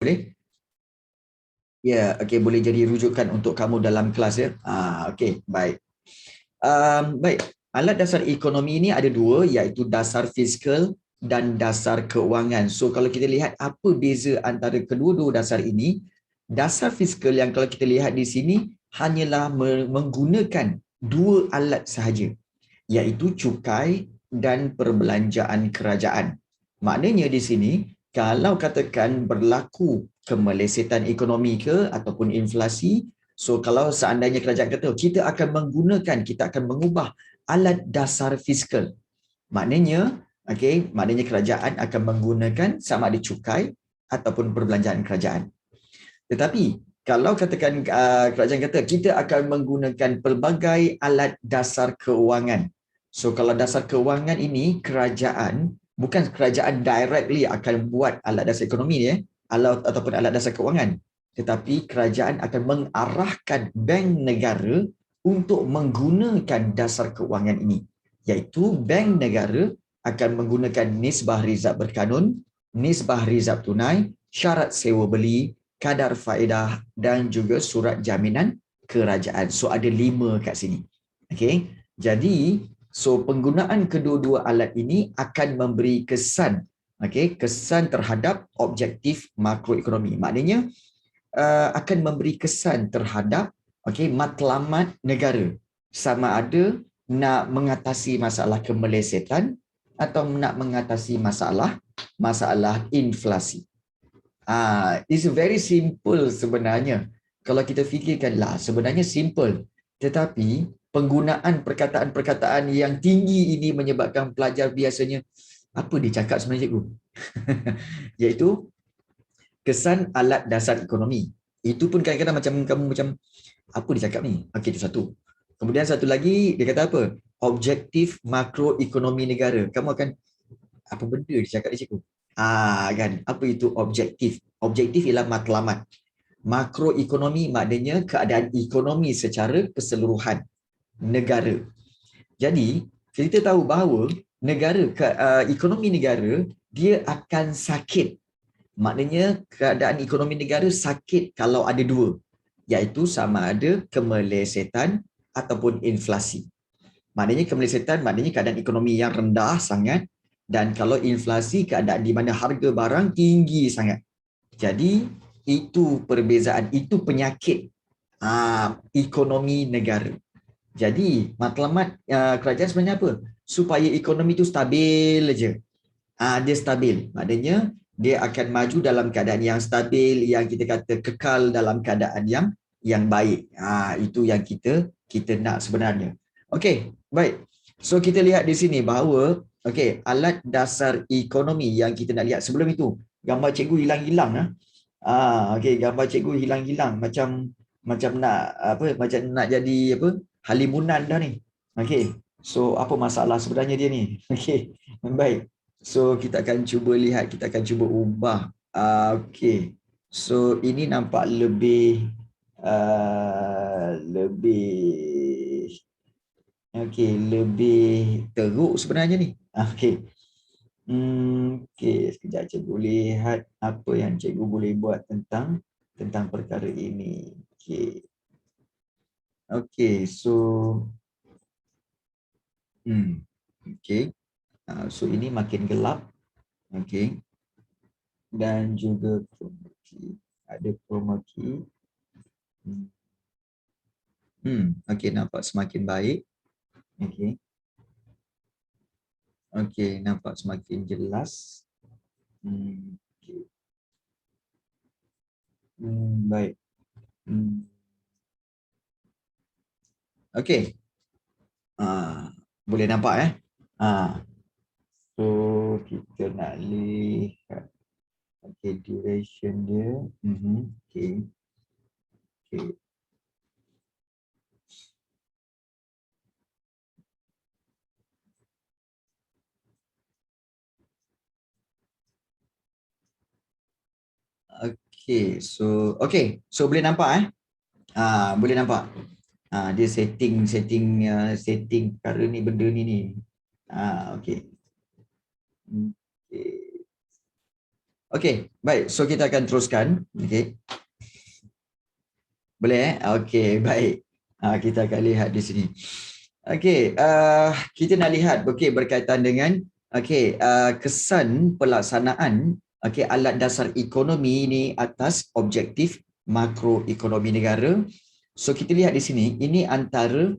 Boleh? Ya, okey, boleh jadi rujukan untuk kamu dalam kelas ya. Okey, baik. Baik, alat dasar ekonomi ini ada dua, iaitu dasar fiskal dan dasar keuangan. So kalau kita lihat apa beza antara kedua-dua dasar ini, dasar fiskal yang kalau kita lihat di sini hanyalah menggunakan dua alat sahaja, iaitu cukai dan perbelanjaan kerajaan. Maknanya di sini, kalau katakan berlaku kemelesetan ekonomi ke ataupun inflasi, so kalau seandainya kerajaan kata kita akan menggunakan, kita akan mengubah alat dasar fiskal. Maknanya, maknanya kerajaan akan menggunakan sama ada cukai ataupun perbelanjaan kerajaan. Tetapi kalau katakan kerajaan kata kita akan menggunakan pelbagai alat dasar keuangan. So kalau dasar keuangan ini kerajaan, bukan kerajaan directly akan buat alat dasar ekonomi ni, ataupun alat dasar keuangan. Tetapi kerajaan akan mengarahkan bank negara untuk menggunakan dasar keuangan ini. Iaitu bank negara akan menggunakan nisbah rizab berkanun, nisbah rizab tunai, syarat sewa beli, kadar faedah dan juga surat jaminan kerajaan. So ada 5 kat sini. Okey. Jadi so penggunaan kedua-dua alat ini akan memberi kesan, kesan terhadap objektif makroekonomi. Maknanya akan memberi kesan terhadap matlamat negara, sama ada nak mengatasi masalah kemelesetan atau nak mengatasi masalah inflasi. It's very simple sebenarnya. Kalau kita fikirkanlah, sebenarnya simple. Tetapi penggunaan perkataan-perkataan yang tinggi ini menyebabkan pelajar biasanya, apa dia cakap sebenarnya cikgu? Iaitu kesan alat dasar ekonomi. Itu pun kadang-kadang macam kamu macam, apa dia cakap ni? Okey, itu satu. Kemudian satu lagi, dia kata apa? Objektif makroekonomi negara. Kamu akan, apa benda dia cakap ni cikgu? Kan, apa itu objektif? Objektif ialah matlamat. Makroekonomi maknanya keadaan ekonomi secara keseluruhan negara. Jadi, kita tahu bahawa ekonomi negara dia akan sakit. Maknanya keadaan ekonomi negara sakit kalau ada dua, iaitu sama ada kemelesetan ataupun inflasi. Maknanya kemelesetan maknanya keadaan ekonomi yang rendah sangat, dan kalau inflasi keadaan di mana harga barang tinggi sangat. Jadi itu perbezaan, itu penyakit ekonomi negara. Jadi matlamat kerajaan sebenarnya apa? Supaya ekonomi itu stabil aja. Dia stabil. Maknanya dia akan maju dalam keadaan yang stabil, yang kita kata kekal dalam keadaan yang baik. Itu yang kita nak sebenarnya. Okey, baik. So kita lihat di sini bahawa alat dasar ekonomi yang kita nak lihat sebelum itu, gambar cikgu hilang-hilang gambar cikgu hilang-hilang macam nak jadi apa? Halimunan dah ni. Okey. So apa masalah sebenarnya dia ni? Okey. Baik. So kita akan cuba lihat, kita akan cuba ubah. Okey. So ini nampak lebih lebih teruk sebenarnya ni. Okey. Sekejap cikgu lihat apa yang cikgu boleh buat tentang perkara ini. So so ini makin gelap. Dan juga chroma key. Ada chroma key. Nampak semakin baik. Nampak semakin jelas. Baik. Boleh nampak so kita nak lihat duration dia. So boleh nampak boleh nampak. Dia setting perkara ni, benda ni. Okey, baik. So kita akan teruskan. Okey. Boleh okey, baik. Kita akan lihat di sini. Okey, kita nak lihat berkaitan dengan kesan pelaksanaan alat dasar ekonomi ini atas objektif makroekonomi negara. So kita lihat di sini, ini antara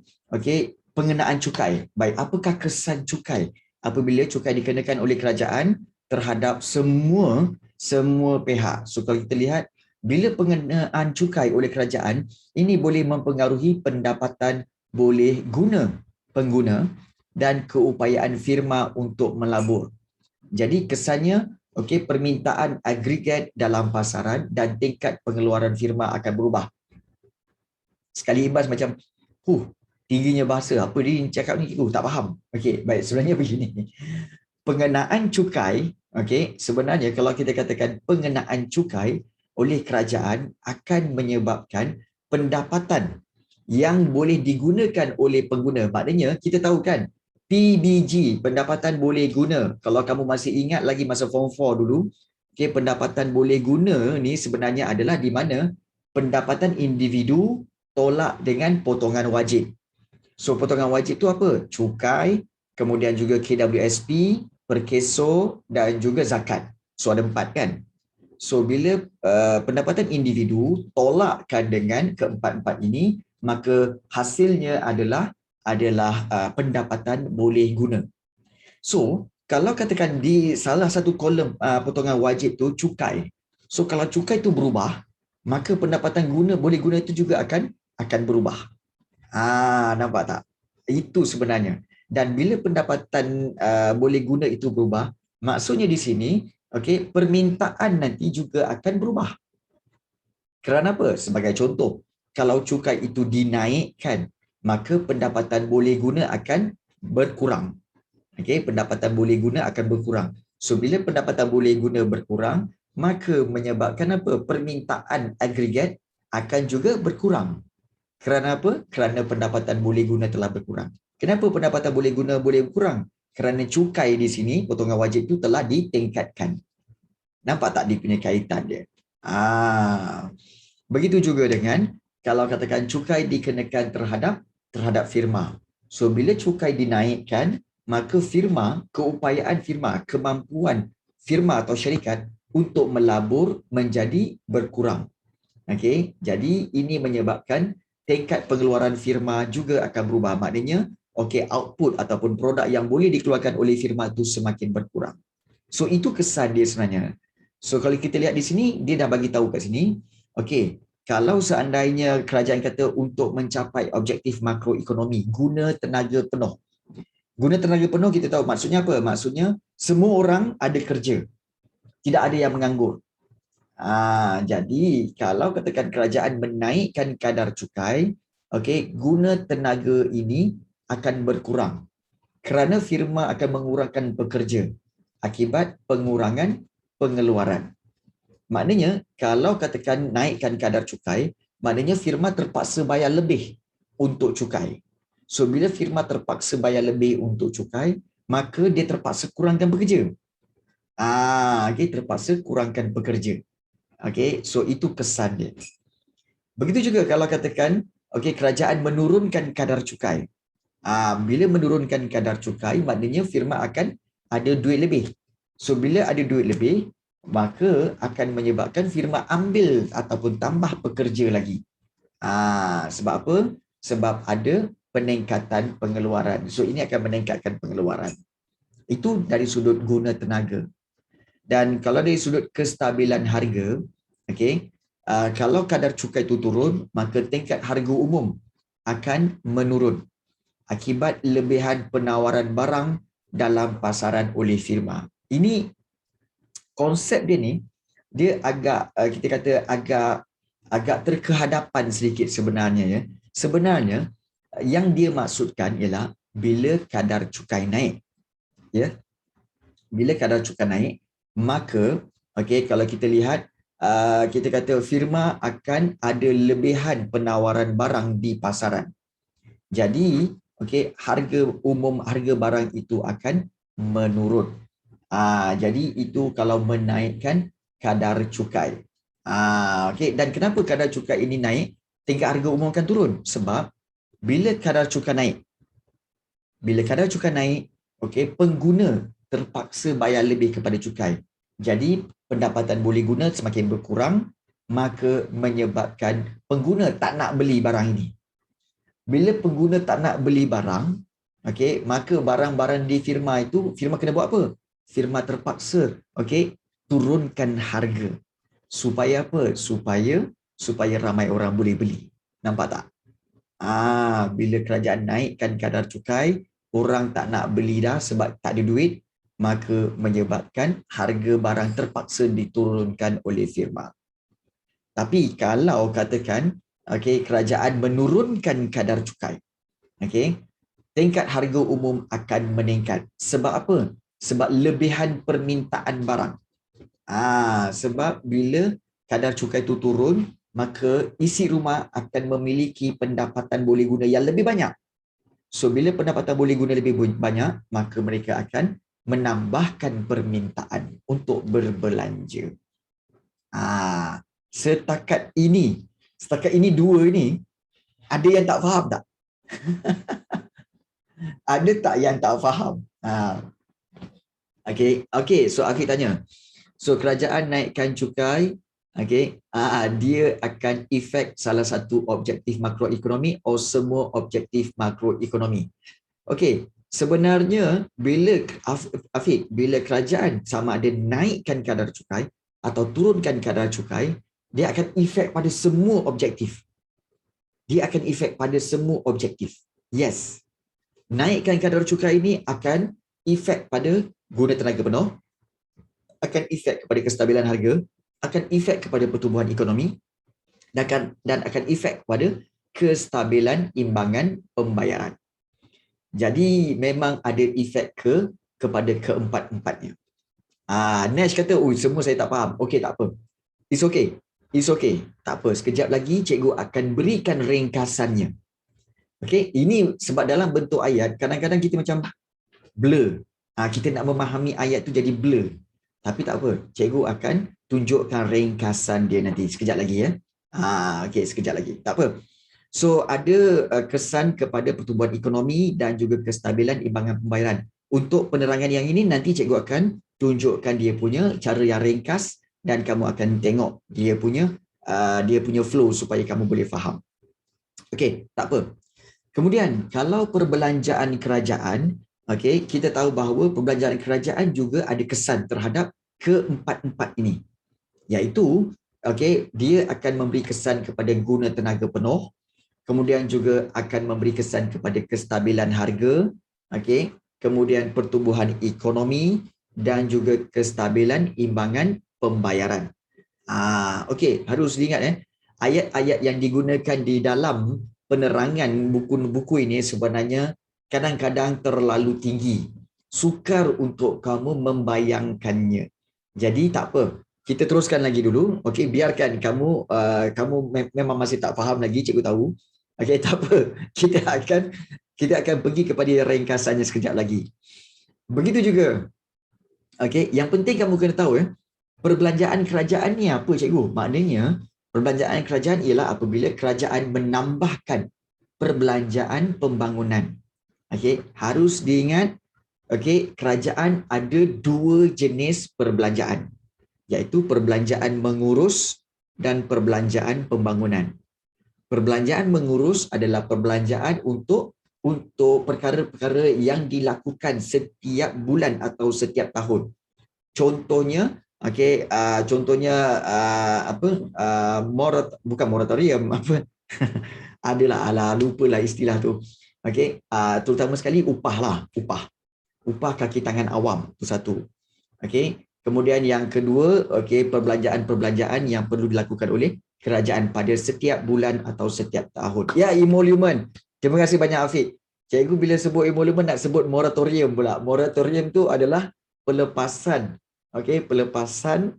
pengenaan cukai. Baik, apakah kesan cukai apabila cukai dikenakan oleh kerajaan terhadap semua pihak. So kalau kita lihat, bila pengenaan cukai oleh kerajaan, ini boleh mempengaruhi pendapatan boleh guna pengguna dan keupayaan firma untuk melabur. Jadi kesannya, permintaan agregat dalam pasaran dan tingkat pengeluaran firma akan berubah. Sekali imbas macam, tingginya bahasa, apa dia cakap ni, tak faham. Okey, baik, sebenarnya begini. Pengenaan cukai, sebenarnya kalau kita katakan pengenaan cukai oleh kerajaan akan menyebabkan pendapatan yang boleh digunakan oleh pengguna. Maknanya kita tahu kan, PBG, pendapatan boleh guna. Kalau kamu masih ingat lagi masa form 4 dulu, pendapatan boleh guna ni sebenarnya adalah di mana pendapatan individu tolak dengan potongan wajib. So potongan wajib tu apa? Cukai, kemudian juga KWSP, perkeso dan juga zakat. So ada 4 kan? So bila pendapatan individu tolakkan dengan keempat-empat ini, maka hasilnya adalah pendapatan boleh guna. So kalau katakan di salah satu kolom potongan wajib tu cukai. So kalau cukai tu berubah, maka pendapatan boleh guna itu juga akan berubah. Nampak tak? Itu sebenarnya. Dan bila pendapatan boleh guna itu berubah, maksudnya di sini, permintaan nanti juga akan berubah. Kerana apa? Sebagai contoh, kalau cukai itu dinaikkan, maka pendapatan boleh guna akan berkurang. Pendapatan boleh guna akan berkurang. So bila pendapatan boleh guna berkurang, maka menyebabkan apa? Permintaan agregat akan juga berkurang. Kerana apa? Kerana pendapatan boleh guna telah berkurang. Kenapa pendapatan boleh guna boleh berkurang? Kerana cukai di sini, potongan wajib itu telah ditingkatkan. Nampak tak dia punya kaitan dia? Begitu juga dengan kalau katakan cukai dikenakan terhadap firma. So bila cukai dinaikkan, maka firma, keupayaan firma, kemampuan firma atau syarikat untuk melabur menjadi berkurang. Jadi ini menyebabkan tingkat pengeluaran firma juga akan berubah. Maknanya, output ataupun produk yang boleh dikeluarkan oleh firma itu semakin berkurang. So itu kesan dia sebenarnya. So kalau kita lihat di sini, dia dah bagi tahu kat sini, kalau seandainya kerajaan kata untuk mencapai objektif makroekonomi, guna tenaga penuh. Guna tenaga penuh kita tahu maksudnya apa? Maksudnya semua orang ada kerja. Tidak ada yang menganggur. Jadi kalau katakan kerajaan menaikkan kadar cukai, guna tenaga ini akan berkurang kerana firma akan mengurangkan pekerja akibat pengurangan pengeluaran. Maknanya kalau katakan naikkan kadar cukai, maknanya firma terpaksa bayar lebih untuk cukai. So bila firma terpaksa bayar lebih untuk cukai, maka dia terpaksa kurangkan pekerja. Terpaksa kurangkan pekerja. So itu kesan dia. Begitu juga kalau katakan kerajaan menurunkan kadar cukai. Bila menurunkan kadar cukai, maknanya firma akan ada duit lebih. So bila ada duit lebih, maka akan menyebabkan firma ambil ataupun tambah pekerja lagi. Sebab apa? Sebab ada peningkatan pengeluaran. So ini akan meningkatkan pengeluaran. Itu dari sudut guna tenaga. Dan kalau dari sudut kestabilan harga, kalau kadar cukai itu turun, maka tingkat harga umum akan menurun akibat lebihan penawaran barang dalam pasaran oleh firma. Ini konsep dia ni, dia agak kita kata agak terkehadapan sedikit sebenarnya ya. Sebenarnya yang dia maksudkan ialah bila kadar cukai naik, ya. Bila kadar cukai naik, maka kalau kita lihat kita kata firma akan ada lebihan penawaran barang di pasaran. Jadi harga umum harga barang itu akan menurun. Jadi itu kalau menaikkan kadar cukai. Okey, dan kenapa kadar cukai ini naik, tingkat harga umum akan turun? Sebab bila kadar cukai naik, okey, pengguna terpaksa bayar lebih kepada cukai. Jadi pendapatan boleh guna semakin berkurang, maka menyebabkan pengguna tak nak beli barang ini. Bila pengguna tak nak beli barang, okey, maka barang-barang di firma itu, firma kena buat apa? Firma terpaksa, okey, turunkan harga. Supaya apa? Supaya ramai orang boleh beli. Nampak tak? Bila kerajaan naikkan kadar cukai, orang tak nak beli dah sebab tak ada duit, maka menyebabkan harga barang terpaksa diturunkan oleh firma. Tapi kalau katakan, okey, kerajaan menurunkan kadar cukai, okey, tingkat harga umum akan meningkat. Sebab apa? Sebab lebihan permintaan barang. Sebab bila kadar cukai itu turun, maka isi rumah akan memiliki pendapatan boleh guna yang lebih banyak. So, bila pendapatan boleh guna lebih banyak, maka mereka akan menambahkan permintaan untuk berbelanja. Setakat ini dua ini, ada yang tak faham tak? Ada tak yang tak faham? Okey, so akhir tanya. So kerajaan naikkan cukai, okey, dia akan efek salah satu objektif makroekonomi atau semua objektif makroekonomi. Okey, sebenarnya bila kerajaan sama ada naikkan kadar cukai atau turunkan kadar cukai, dia akan efek pada semua objektif. Yes. Naikkan kadar cukai ini akan efek pada guna tenaga penuh, akan efek kepada kestabilan harga, akan efek kepada pertumbuhan ekonomi, dan akan efek kepada kestabilan imbangan pembayaran. Jadi memang ada efek kepada keempat-empatnya. Nesh kata, semua saya tak faham. Okey, tak apa. It's okay. Tak apa. Sekejap lagi cikgu akan berikan ringkasannya. Okey, ini sebab dalam bentuk ayat, kadang-kadang kita macam blur. Kita nak memahami ayat tu jadi blur. Tapi tak apa. Cikgu akan tunjukkan ringkasan dia nanti. Sekejap lagi ya. Okey, sekejap lagi. Tak apa. So, ada kesan kepada pertumbuhan ekonomi dan juga kestabilan imbangan pembayaran. Untuk penerangan yang ini, nanti cikgu akan tunjukkan dia punya cara yang ringkas dan kamu akan tengok dia punya flow supaya kamu boleh faham. Okey, tak apa. Kemudian, kalau perbelanjaan kerajaan, okey, kita tahu bahawa perbelanjaan kerajaan juga ada kesan terhadap keempat-empat ini. Iaitu, okey, dia akan memberi kesan kepada guna tenaga penuh, kemudian juga akan memberi kesan kepada kestabilan harga, okey, kemudian pertumbuhan ekonomi dan juga kestabilan imbangan pembayaran. Okey, harus diingat ayat-ayat yang digunakan di dalam penerangan buku-buku ini sebenarnya kadang-kadang terlalu tinggi. Sukar untuk kamu membayangkannya. Jadi tak apa. Kita teruskan lagi dulu. Okey, biarkan kamu memang masih tak faham lagi, cikgu tahu. Okey, tak apa. Kita akan pergi kepada ringkasannya sekejap lagi. Begitu juga. Okey, yang penting kamu kena tahu perbelanjaan kerajaan ni apa, cikgu? Maknanya perbelanjaan kerajaan ialah apabila kerajaan menambahkan perbelanjaan pembangunan. Okey, harus diingat, okey, kerajaan ada dua jenis perbelanjaan, iaitu perbelanjaan mengurus dan perbelanjaan pembangunan. Perbelanjaan mengurus adalah perbelanjaan untuk perkara-perkara yang dilakukan setiap bulan atau setiap tahun. Contohnya, okey, bukan moratorium, apa? Adalah, lupalah istilah tu. Okey, terutama sekali upah. Upah kaki tangan awam, tu satu. Okey, kemudian yang kedua, okey, perbelanjaan yang perlu dilakukan oleh kerajaan pada setiap bulan atau setiap tahun. Ya, emolument. Terima kasih banyak Afiq. Cikgu bila sebut emolument nak sebut moratorium pula. Moratorium tu adalah pelepasan. Okey, pelepasan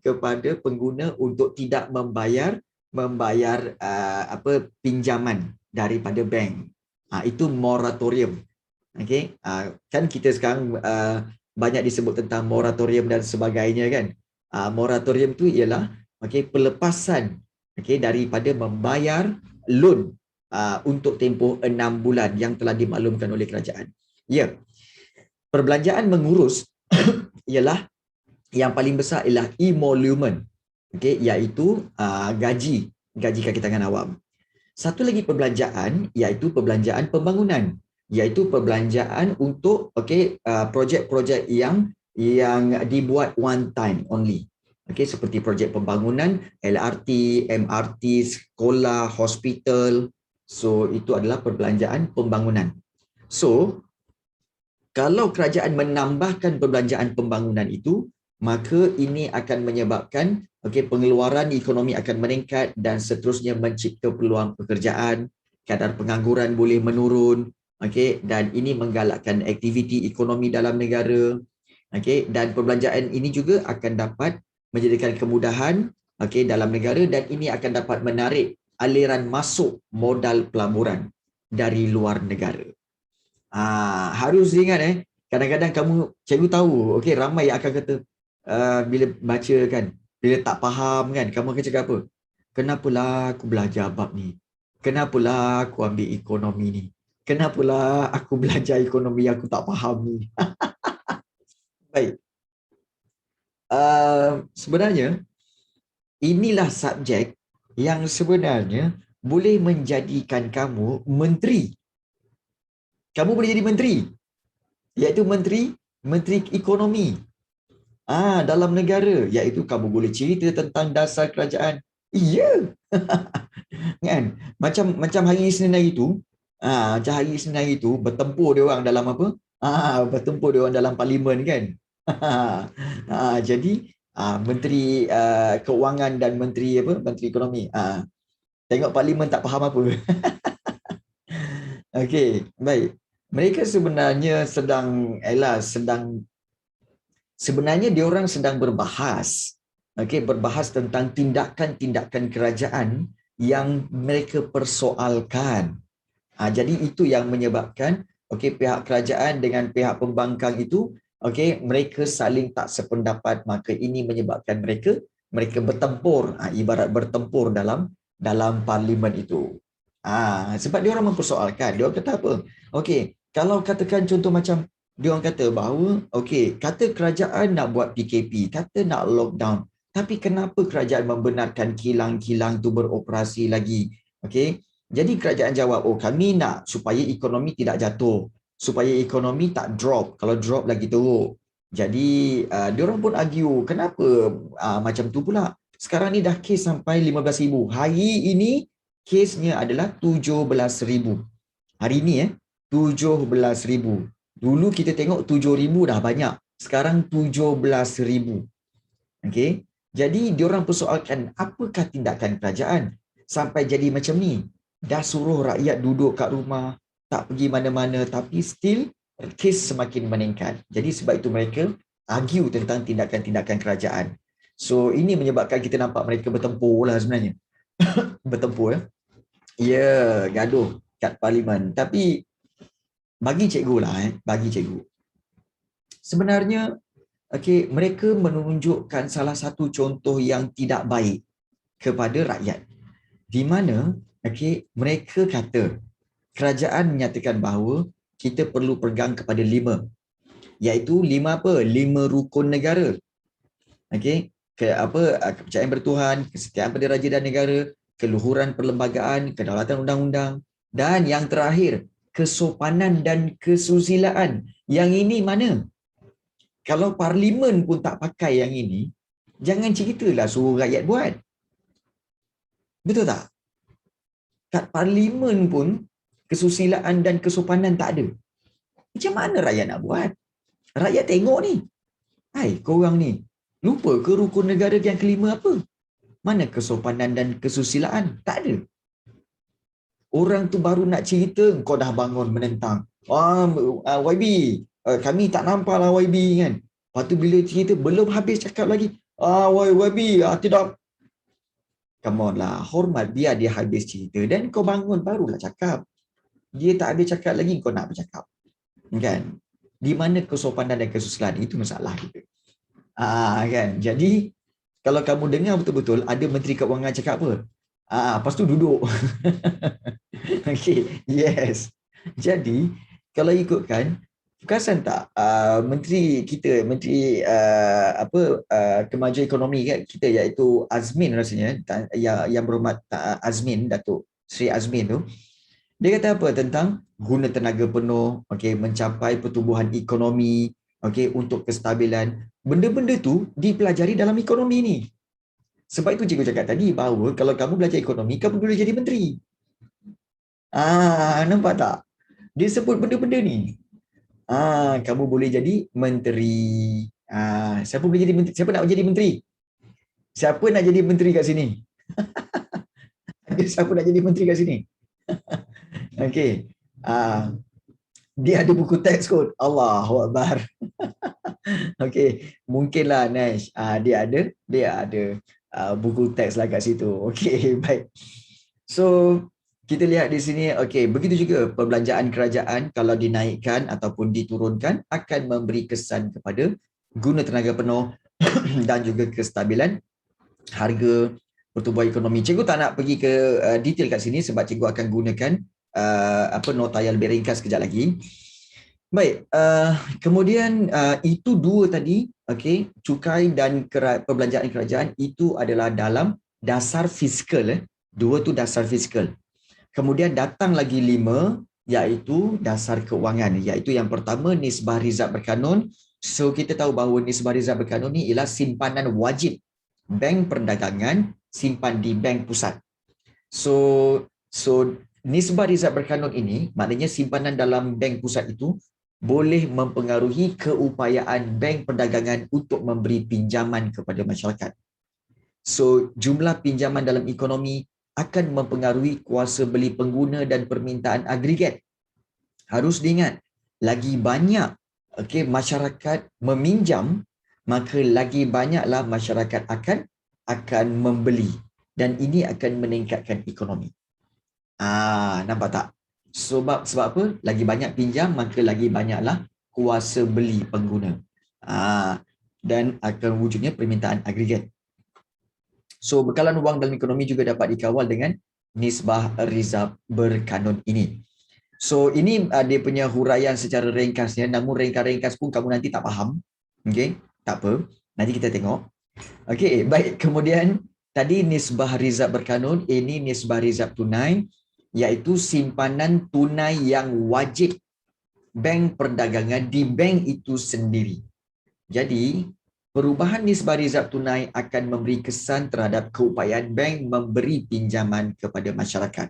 kepada pengguna untuk tidak membayar pinjaman daripada bank. Itu moratorium. Okey, kan kita sekarang banyak disebut tentang moratorium dan sebagainya kan. Moratorium tu ialah pelepasan daripada membayar loan untuk tempoh 6 bulan yang telah dimaklumkan oleh kerajaan. Ya. Perbelanjaan mengurus ialah yang paling besar ialah emolument, iaitu gaji kaki tangan awam. Satu lagi perbelanjaan iaitu perbelanjaan pembangunan, iaitu perbelanjaan untuk projek-projek yang dibuat one time only. Seperti projek pembangunan LRT, MRT, sekolah, hospital. So itu adalah perbelanjaan pembangunan. So kalau kerajaan menambahkan perbelanjaan pembangunan itu, maka ini akan menyebabkan pengeluaran ekonomi akan meningkat dan seterusnya mencipta peluang pekerjaan, kadar pengangguran boleh menurun, dan ini menggalakkan aktiviti ekonomi dalam negara, dan perbelanjaan ini juga akan dapat menjadikan kemudahan dalam negara, dan ini akan dapat menarik aliran masuk modal pelaburan dari luar negara. Harus ingat kadang-kadang cikgu tahu, ramai yang akan kata bila baca kan, bila tak faham kan, kamu akan cakap apa? Kenapalah aku belajar bab ni? Kenapalah aku ambil ekonomi ni? Kenapalah aku belajar ekonomi aku tak faham ni? Baik. Sebenarnya inilah subjek yang sebenarnya boleh menjadikan kamu menteri. Kamu boleh jadi menteri, iaitu menteri ekonomi dalam negara, iaitu kamu boleh cerita tentang dasar kerajaan. Iya. Kan? Macam hari Isnin hari itu, bertempur dia orang dalam apa? Bertempur dia orang dalam parlimen kan. Jadi menteri keuangan dan menteri ekonomi. Tengok parlimen tak faham apa. Okey, baik. Mereka sebenarnya sebenarnya diorang sedang berbahas tentang tindakan-tindakan kerajaan yang mereka persoalkan. Jadi itu yang menyebabkan pihak kerajaan dengan pihak pembangkang itu mereka saling tak sependapat, maka ini menyebabkan mereka bertempur, ibarat bertempur dalam parlimen itu. Sebab dia orang mempersoalkan, dia orang kata apa? Kalau katakan contoh macam dia orang kata bahawa kata kerajaan nak buat PKP, kata nak lockdown, tapi kenapa kerajaan membenarkan kilang-kilang tu beroperasi lagi? Jadi kerajaan jawab, kami nak supaya ekonomi tidak jatuh, supaya ekonomi tak drop, kalau drop lagi teruk. Jadi dia orang pun argue, kenapa macam tu pula? Sekarang ni dah kes sampai 15,000. Hari ini kesnya adalah 17,000. Hari ini 17,000. Dulu kita tengok 7,000 dah banyak. Sekarang 17,000. Jadi diorang persoalkan, apakah tindakan kerajaan sampai jadi macam ni? Dah suruh rakyat duduk kat rumah, tak pergi mana-mana, tapi still kes semakin meningkat. Jadi sebab itu mereka argue tentang tindakan-tindakan kerajaan. So ini menyebabkan kita nampak mereka bertempur lah sebenarnya. Bertempur gaduh kat parlimen. Tapi bagi cikgu lah bagi cikgu, sebenarnya mereka menunjukkan salah satu contoh yang tidak baik kepada rakyat, di mana mereka kata kerajaan menyatakan bahawa kita perlu pegang kepada 5, iaitu 5 rukun negara. Kepercayaan bertuhan, kesetiaan pada raja dan negara, keluhuran perlembagaan, kedaulatan undang-undang, dan yang terakhir kesopanan dan kesusilaan. Yang ini mana? Kalau parlimen pun tak pakai yang ini, jangan ceritalah suruh rakyat buat. Betul tak? Kat parlimen pun kesusilaan dan kesopanan tak ada. Macam mana rakyat nak buat? Rakyat tengok ni. Hai, korang ni, lupa ke rukun negara yang kelima apa? Mana kesopanan dan kesusilaan? Tak ada. Orang tu baru nak cerita, kau dah bangun menentang. YB, kami tak nampak lah YB kan. Lepas tu bila cerita, belum habis cakap lagi. YB, tidak. Come on lah, hormat, biar dia habis cerita. Dan kau bangun barulah cakap. Dia tak habis cakap lagi, kau nak bercakap. Kan? di mana kesopanan dan kesusilaan itu masalah kita. Kan. Jadi kalau kamu dengar betul-betul ada Menteri Keuangan cakap apa? Lepas tu duduk. Okey, yes. Jadi kalau ikutkan, perasan tak menteri kita, menteri kemajuan ekonomi kan kita, iaitu Azmin rasanya, yang berhormat Azmin, Datuk Sri Azmin tu, dia kata apa tentang guna tenaga penuh, okey, mencapai pertumbuhan ekonomi, okey, untuk kestabilan. Benda-benda tu dipelajari dalam ekonomi ni. Sebab itu cikgu cakap tadi bahawa kalau kamu belajar ekonomi, kamu boleh jadi menteri. Nampak tak? Dia sebut benda-benda ni. Kamu boleh jadi menteri. Siapa boleh jadi menteri? Siapa nak jadi menteri? Siapa nak jadi menteri kat sini? Ada siapa nak jadi menteri kat sini? Okey. Dia ada buku teks kot. Allahu Akbar. Okey, mungkinlah Nash. Dia ada buku teks lah kat situ. Okey, baik. So, kita lihat di sini, okey, begitu juga perbelanjaan kerajaan kalau dinaikkan ataupun diturunkan akan memberi kesan kepada guna tenaga penuh dan juga kestabilan harga pertumbuhan ekonomi. Cikgu tak nak pergi ke detail kat sini sebab cikgu akan gunakan nota yang lebih ringkas kejap lagi. Baik, kemudian itu dua tadi, okey, cukai dan perbelanjaan kerajaan itu adalah dalam dasar fiskal. Dua tu dasar fiskal. Kemudian datang lagi 5, iaitu dasar keuangan, iaitu yang pertama nisbah rizab berkanun. So kita tahu bahawa nisbah rizab berkanun ni ialah simpanan wajib bank perdagangan simpan di bank pusat. So nisbah rizab berkanun ini maknanya simpanan dalam bank pusat itu boleh mempengaruhi keupayaan bank perdagangan untuk memberi pinjaman kepada masyarakat. So jumlah pinjaman dalam ekonomi akan mempengaruhi kuasa beli pengguna dan permintaan agregat. Harus diingat, lagi banyak masyarakat meminjam, maka lagi banyaklah masyarakat akan membeli, dan ini akan meningkatkan ekonomi. Nampak tak? Sebab apa? Lagi banyak pinjam, maka lagi banyaklah kuasa beli pengguna. Dan akan wujudnya permintaan agregat. So bekalan wang dalam ekonomi juga dapat dikawal dengan nisbah rizab berkanun ini. So ini dia punya huraian secara ringkasnya, namun ringkas-ringkas pun kamu nanti tak faham. Okey, tak apa. Nanti kita tengok. Okey, baik. Kemudian tadi nisbah rizab berkanun, ini nisbah rizab tunai, iaitu simpanan tunai yang wajib bank perdagangan di bank itu sendiri. Jadi perubahan nisbah rizab tunai akan memberi kesan terhadap keupayaan bank memberi pinjaman kepada masyarakat.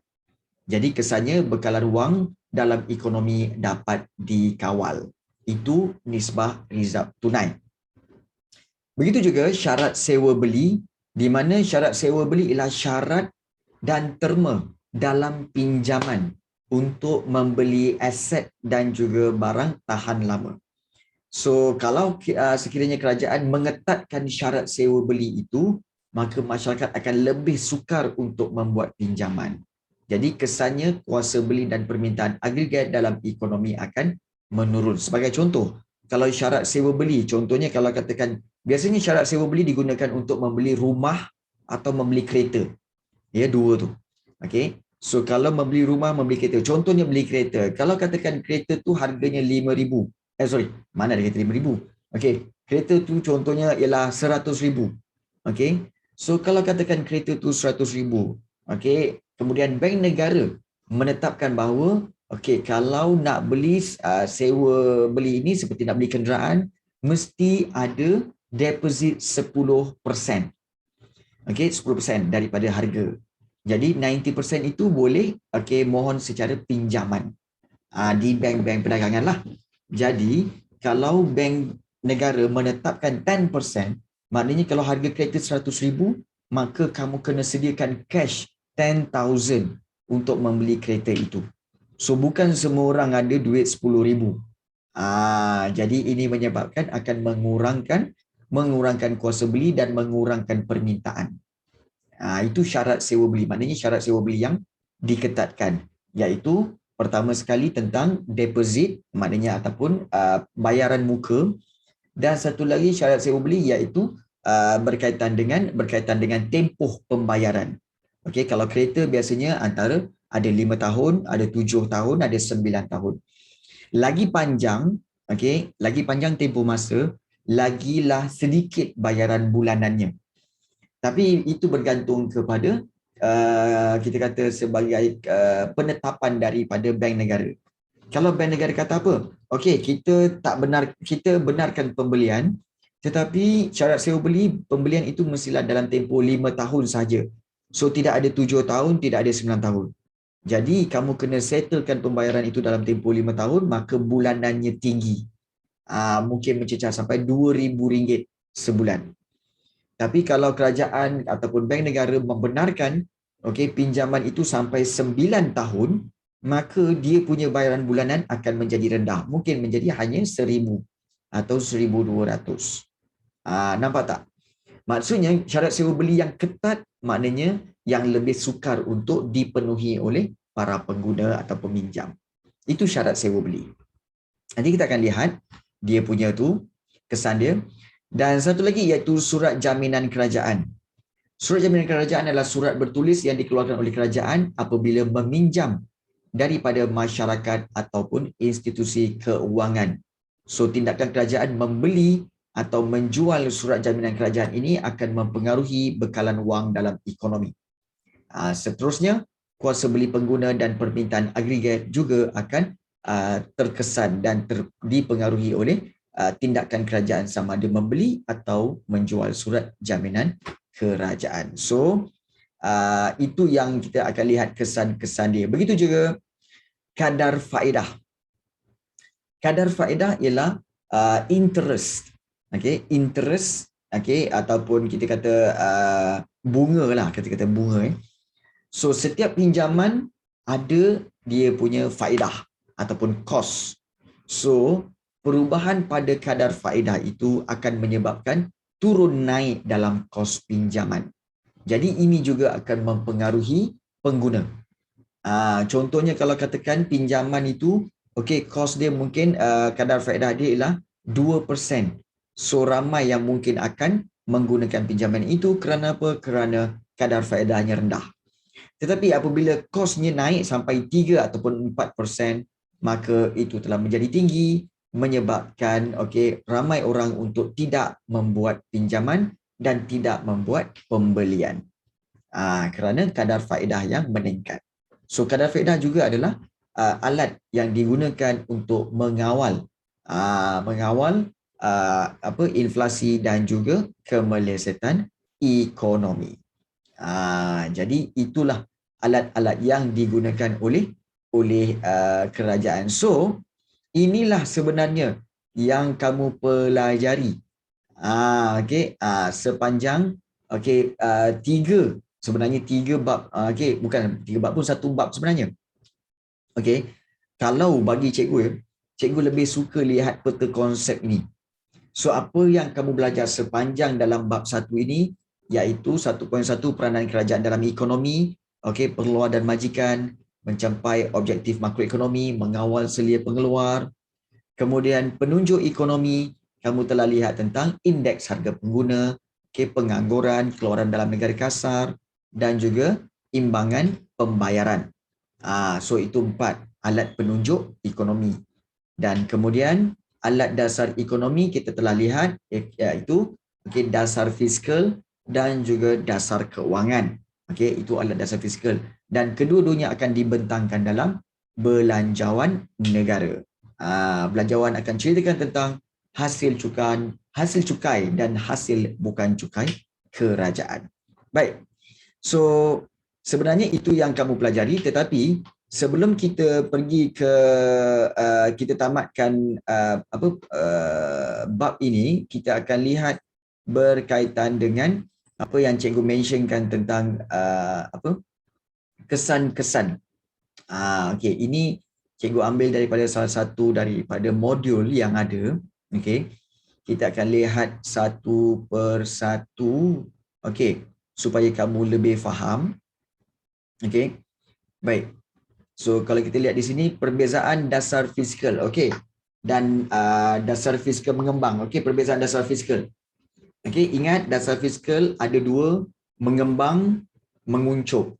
Jadi kesannya bekalan wang dalam ekonomi dapat dikawal. Itu nisbah rizab tunai. Begitu juga syarat sewa beli, di mana syarat sewa beli ialah syarat dan terma dalam pinjaman untuk membeli aset dan juga barang tahan lama. So kalau sekiranya kerajaan mengetatkan syarat sewa beli itu, maka masyarakat akan lebih sukar untuk membuat pinjaman. Jadi kesannya kuasa beli dan permintaan agregat dalam ekonomi akan menurun. Sebagai contoh, kalau syarat sewa beli, contohnya kalau katakan, biasanya syarat sewa beli digunakan untuk membeli rumah atau membeli kereta. Ya, dua tu. Okey. So kalau membeli rumah, membeli kereta. Contohnya beli kereta. Kalau katakan kereta tu harganya 5,000. Mana ada kereta 5,000? Okey, kereta tu contohnya ialah 100,000. Okey. So kalau katakan kereta tu 100,000. Okey, kemudian bank negara menetapkan bahawa okey, kalau nak beli sewa beli ini seperti nak beli kenderaan, mesti ada deposit 10%. Okey, 10% daripada harga. Jadi 90% itu boleh mohon secara pinjaman di bank-bank perdagangan lah. Jadi kalau bank negara menetapkan 10%, maknanya kalau harga kereta 100,000, maka kamu kena sediakan cash 10,000 untuk membeli kereta itu. So bukan semua orang ada duit 10,000. Jadi ini menyebabkan akan mengurangkan kuasa beli dan mengurangkan permintaan. Itu syarat sewa beli. Maknanya syarat sewa beli yang diketatkan, iaitu pertama sekali tentang deposit, maknanya ataupun bayaran muka, dan satu lagi syarat sewa beli iaitu berkaitan dengan tempoh pembayaran. Okey, kalau kereta biasanya antara ada 5 tahun, ada 7 tahun, ada 9 tahun. Lagi panjang, okey, lagi panjang tempoh masa, lagilah sedikit bayaran bulanannya. Tapi itu bergantung kepada kita kata sebagai penetapan daripada bank negara. Kalau bank negara kata apa? Okey, kita benarkan pembelian, tetapi syarat sewa beli pembelian itu mestilah dalam tempoh 5 tahun saja. So tidak ada 7 tahun, tidak ada 9 tahun. Jadi kamu kena settlekan pembayaran itu dalam tempoh 5 tahun, maka bulanannya tinggi. Mungkin mencecah sampai RM2,000 sebulan. Tapi kalau kerajaan ataupun bank negara membenarkan pinjaman itu sampai 9 tahun, maka dia punya bayaran bulanan akan menjadi rendah. Mungkin menjadi hanya 1,000 atau 1,200. Nampak tak? Maksudnya syarat sewa beli yang ketat maknanya yang lebih sukar untuk dipenuhi oleh para pengguna atau peminjam. Itu syarat sewa beli. Nanti kita akan lihat dia punya tu kesan dia. Dan satu lagi iaitu surat jaminan kerajaan. Surat jaminan kerajaan adalah surat bertulis yang dikeluarkan oleh kerajaan apabila meminjam daripada masyarakat ataupun institusi keuangan. So tindakan kerajaan membeli atau menjual surat jaminan kerajaan ini akan mempengaruhi bekalan wang dalam ekonomi. Seterusnya, kuasa beli pengguna dan permintaan agregat juga akan terkesan dan dipengaruhi oleh tindakan kerajaan sama ada membeli atau menjual surat jaminan kerajaan. So, itu yang kita akan lihat kesan-kesan dia. Begitu juga kadar faedah. Kadar faedah ialah interest. Okey, interest, okey, ataupun kita kata bunga lah, kita kata bunga. So, setiap pinjaman ada dia punya faedah ataupun cost. So, perubahan pada kadar faedah itu akan menyebabkan turun naik dalam kos pinjaman. Jadi ini juga akan mempengaruhi pengguna. Contohnya kalau katakan pinjaman itu, kos dia mungkin kadar faedah dia ialah 2%. So ramai yang mungkin akan menggunakan pinjaman itu kerana apa? Kerana kadar faedahnya rendah. Tetapi apabila kosnya naik sampai 3 ataupun 4%, maka itu telah menjadi tinggi, menyebabkan ramai orang untuk tidak membuat pinjaman dan tidak membuat pembelian. Kerana kadar faedah yang meningkat. So kadar faedah juga adalah alat yang digunakan untuk mengawal inflasi dan juga kemelesetan ekonomi. Jadi itulah alat-alat yang digunakan oleh kerajaan. So inilah sebenarnya yang kamu pelajari sepanjang tiga bab. Bukan tiga bab pun, satu bab sebenarnya. Kalau bagi cikgu lebih suka lihat peta konsep ini. So apa yang kamu belajar sepanjang dalam bab 1 ini iaitu 1.1 peranan kerajaan dalam ekonomi, pengeluar dan majikan, mencapai objektif makroekonomi, mengawal selia pengeluar. Kemudian penunjuk ekonomi, kamu telah lihat tentang indeks harga pengguna, pengangguran, keluaran dalam negara kasar dan juga imbangan pembayaran. So itu 4 alat penunjuk ekonomi. Dan kemudian alat dasar ekonomi kita telah lihat iaitu dasar fiskal dan juga dasar keuangan. Itu alat dasar fiskal dan kedua-duanya akan dibentangkan dalam belanjawan negara. Belanjawan akan ceritakan tentang hasil cukai dan hasil bukan cukai kerajaan. Baik. So sebenarnya itu yang kamu pelajari, tetapi sebelum kita pergi ke kita tamatkan bab ini, kita akan lihat berkaitan dengan apa yang cikgu mentionkan tentang kesan-kesan. Ini cikgu ambil daripada salah satu daripada modul yang ada. Kita akan lihat satu persatu. Supaya kamu lebih faham. Baik. So kalau kita lihat di sini perbezaan dasar fiskal, okey. Dan dasar fiskal mengembang. Okey, perbezaan dasar fiskal. Okey, ingat dasar fiskal ada dua, mengembang, menguncup.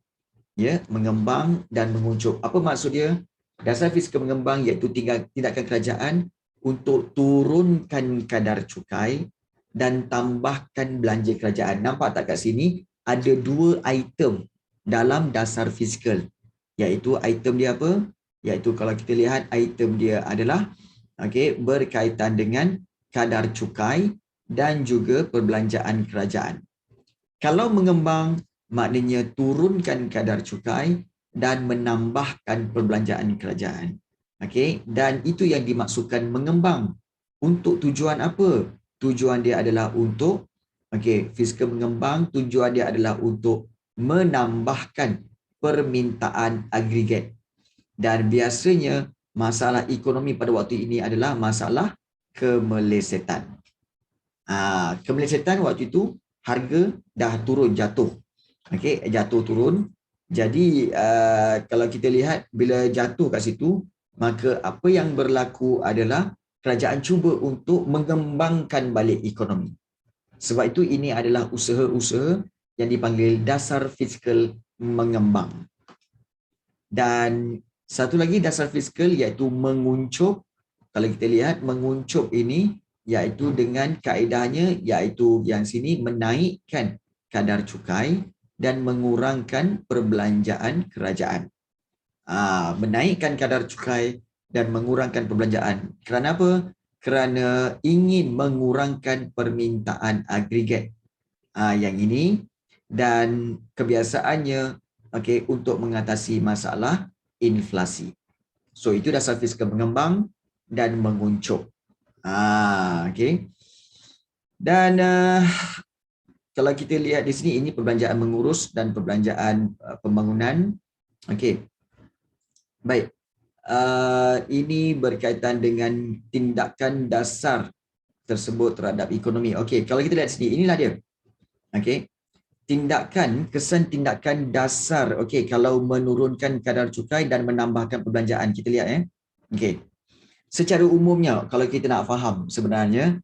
Ya, mengembang dan menguncup. Apa maksud dia? Dasar fiskal mengembang iaitu tindakan kerajaan untuk turunkan kadar cukai dan tambahkan belanja kerajaan. Nampak tak kat sini? Ada dua item dalam dasar fiskal. Iaitu item dia apa? Iaitu kalau kita lihat item dia adalah berkaitan dengan kadar cukai dan juga perbelanjaan kerajaan. Kalau mengembang, maknanya turunkan kadar cukai dan menambahkan perbelanjaan kerajaan. Dan itu yang dimaksudkan mengembang. Untuk tujuan apa? Tujuan dia adalah untuk fiskal mengembang, tujuan dia adalah untuk menambahkan permintaan agregat. Dan biasanya masalah ekonomi pada waktu ini adalah masalah kemelesetan. Kemelesetan waktu itu harga dah turun, jatuh. Jatuh turun. Jadi kalau kita lihat bila jatuh kat situ, maka apa yang berlaku adalah kerajaan cuba untuk mengembangkan balik ekonomi. Sebab itu ini adalah usaha-usaha yang dipanggil dasar fiskal mengembang. Dan satu lagi dasar fiskal iaitu menguncup. Kalau kita lihat menguncup ini iaitu dengan kaedahnya iaitu yang sini menaikkan kadar cukai dan mengurangkan perbelanjaan kerajaan. Menaikkan kadar cukai dan mengurangkan perbelanjaan. Kerana apa? Kerana ingin mengurangkan permintaan agregat. Yang ini dan kebiasaannya untuk mengatasi masalah inflasi. So itu dasar fiskal mengembang dan menguncup. Dan kalau kita lihat di sini ini perbelanjaan mengurus dan perbelanjaan pembangunan. Baik. Ini berkaitan dengan tindakan dasar tersebut terhadap ekonomi. Kalau kita lihat sini, inilah dia. Kesan tindakan dasar. Kalau menurunkan kadar cukai dan menambahkan perbelanjaan. Kita lihat secara umumnya kalau kita nak faham sebenarnya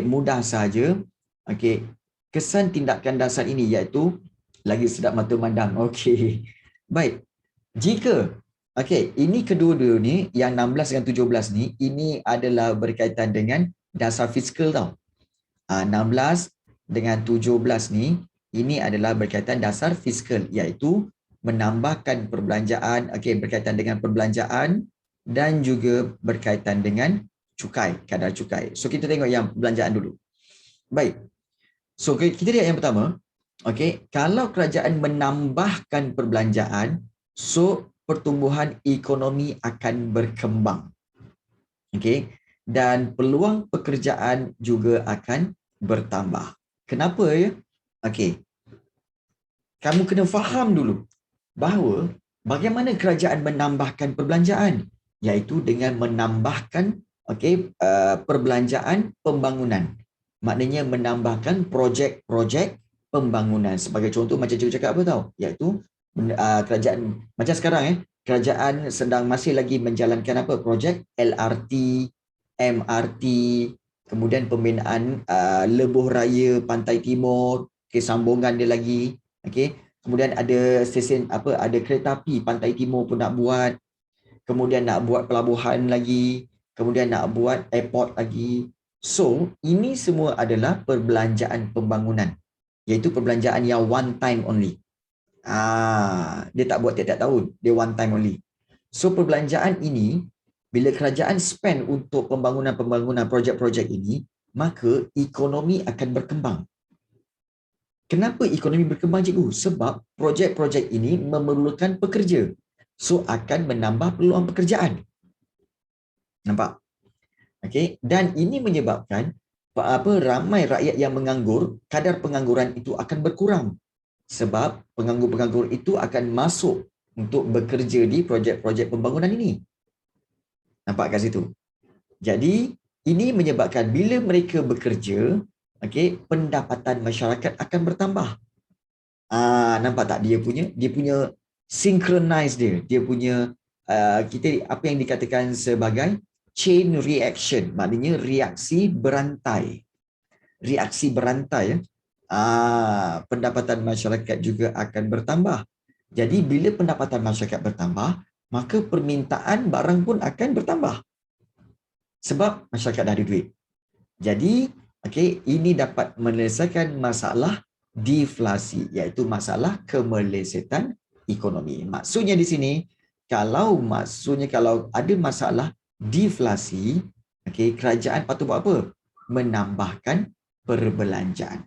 mudah saja. Kesan tindakan dasar ini iaitu lagi sedap mata mandang. Baik. Jika ini kedua-dua ni, yang 16 dengan 17 ni, ini adalah berkaitan dengan dasar fiskal tau. 16 dengan 17 ni, ini adalah berkaitan dasar fiskal, iaitu menambahkan perbelanjaan, berkaitan dengan perbelanjaan dan juga berkaitan dengan cukai, kadar cukai. So kita tengok yang perbelanjaan dulu. Baik. So kita lihat yang pertama. Kalau kerajaan menambahkan perbelanjaan, so pertumbuhan ekonomi akan berkembang. Dan peluang pekerjaan juga akan bertambah. Kenapa ya? Kamu kena faham dulu bahawa bagaimana kerajaan menambahkan perbelanjaan, iaitu dengan menambahkan perbelanjaan pembangunan. Maknanya menambahkan projek-projek pembangunan. Sebagai contoh macam cikgu cakap apa tahu? Iaitu kerajaan macam sekarang kerajaan sedang masih lagi menjalankan apa projek LRT, MRT, kemudian pembinaan lebuh raya Pantai Timur, sambungan dia lagi. Kemudian ada stesen ada kereta api Pantai Timur pun nak buat. Kemudian nak buat pelabuhan lagi, kemudian nak buat airport lagi. So, ini semua adalah perbelanjaan pembangunan, iaitu perbelanjaan yang one time only. Dia tak buat tiap-tiap tahun, dia one time only. So perbelanjaan ini bila kerajaan spend untuk pembangunan projek-projek ini, maka ekonomi akan berkembang. Kenapa ekonomi berkembang cikgu? Sebab projek-projek ini memerlukan pekerja. So akan menambah peluang pekerjaan. Nampak? Dan ini menyebabkan ramai rakyat yang menganggur, kadar pengangguran itu akan berkurang. Sebab penganggur-penganggur itu akan masuk untuk bekerja di projek-projek pembangunan ini. Nampak kat situ? Jadi, ini menyebabkan bila mereka bekerja, pendapatan masyarakat akan bertambah. Nampak tak dia punya synchronize dia punya kita apa yang dikatakan sebagai chain reaction, maknanya reaksi berantai. Reaksi berantai ya. Pendapatan masyarakat juga akan bertambah. Jadi bila pendapatan masyarakat bertambah, maka permintaan barang pun akan bertambah. Sebab masyarakat dah ada duit. Jadi, ini dapat menyelesaikan masalah deflasi, iaitu masalah kemelesetan ekonomi. Maksudnya di sini, kalau ada masalah deflasi, kerajaan patut buat apa? Menambahkan perbelanjaan.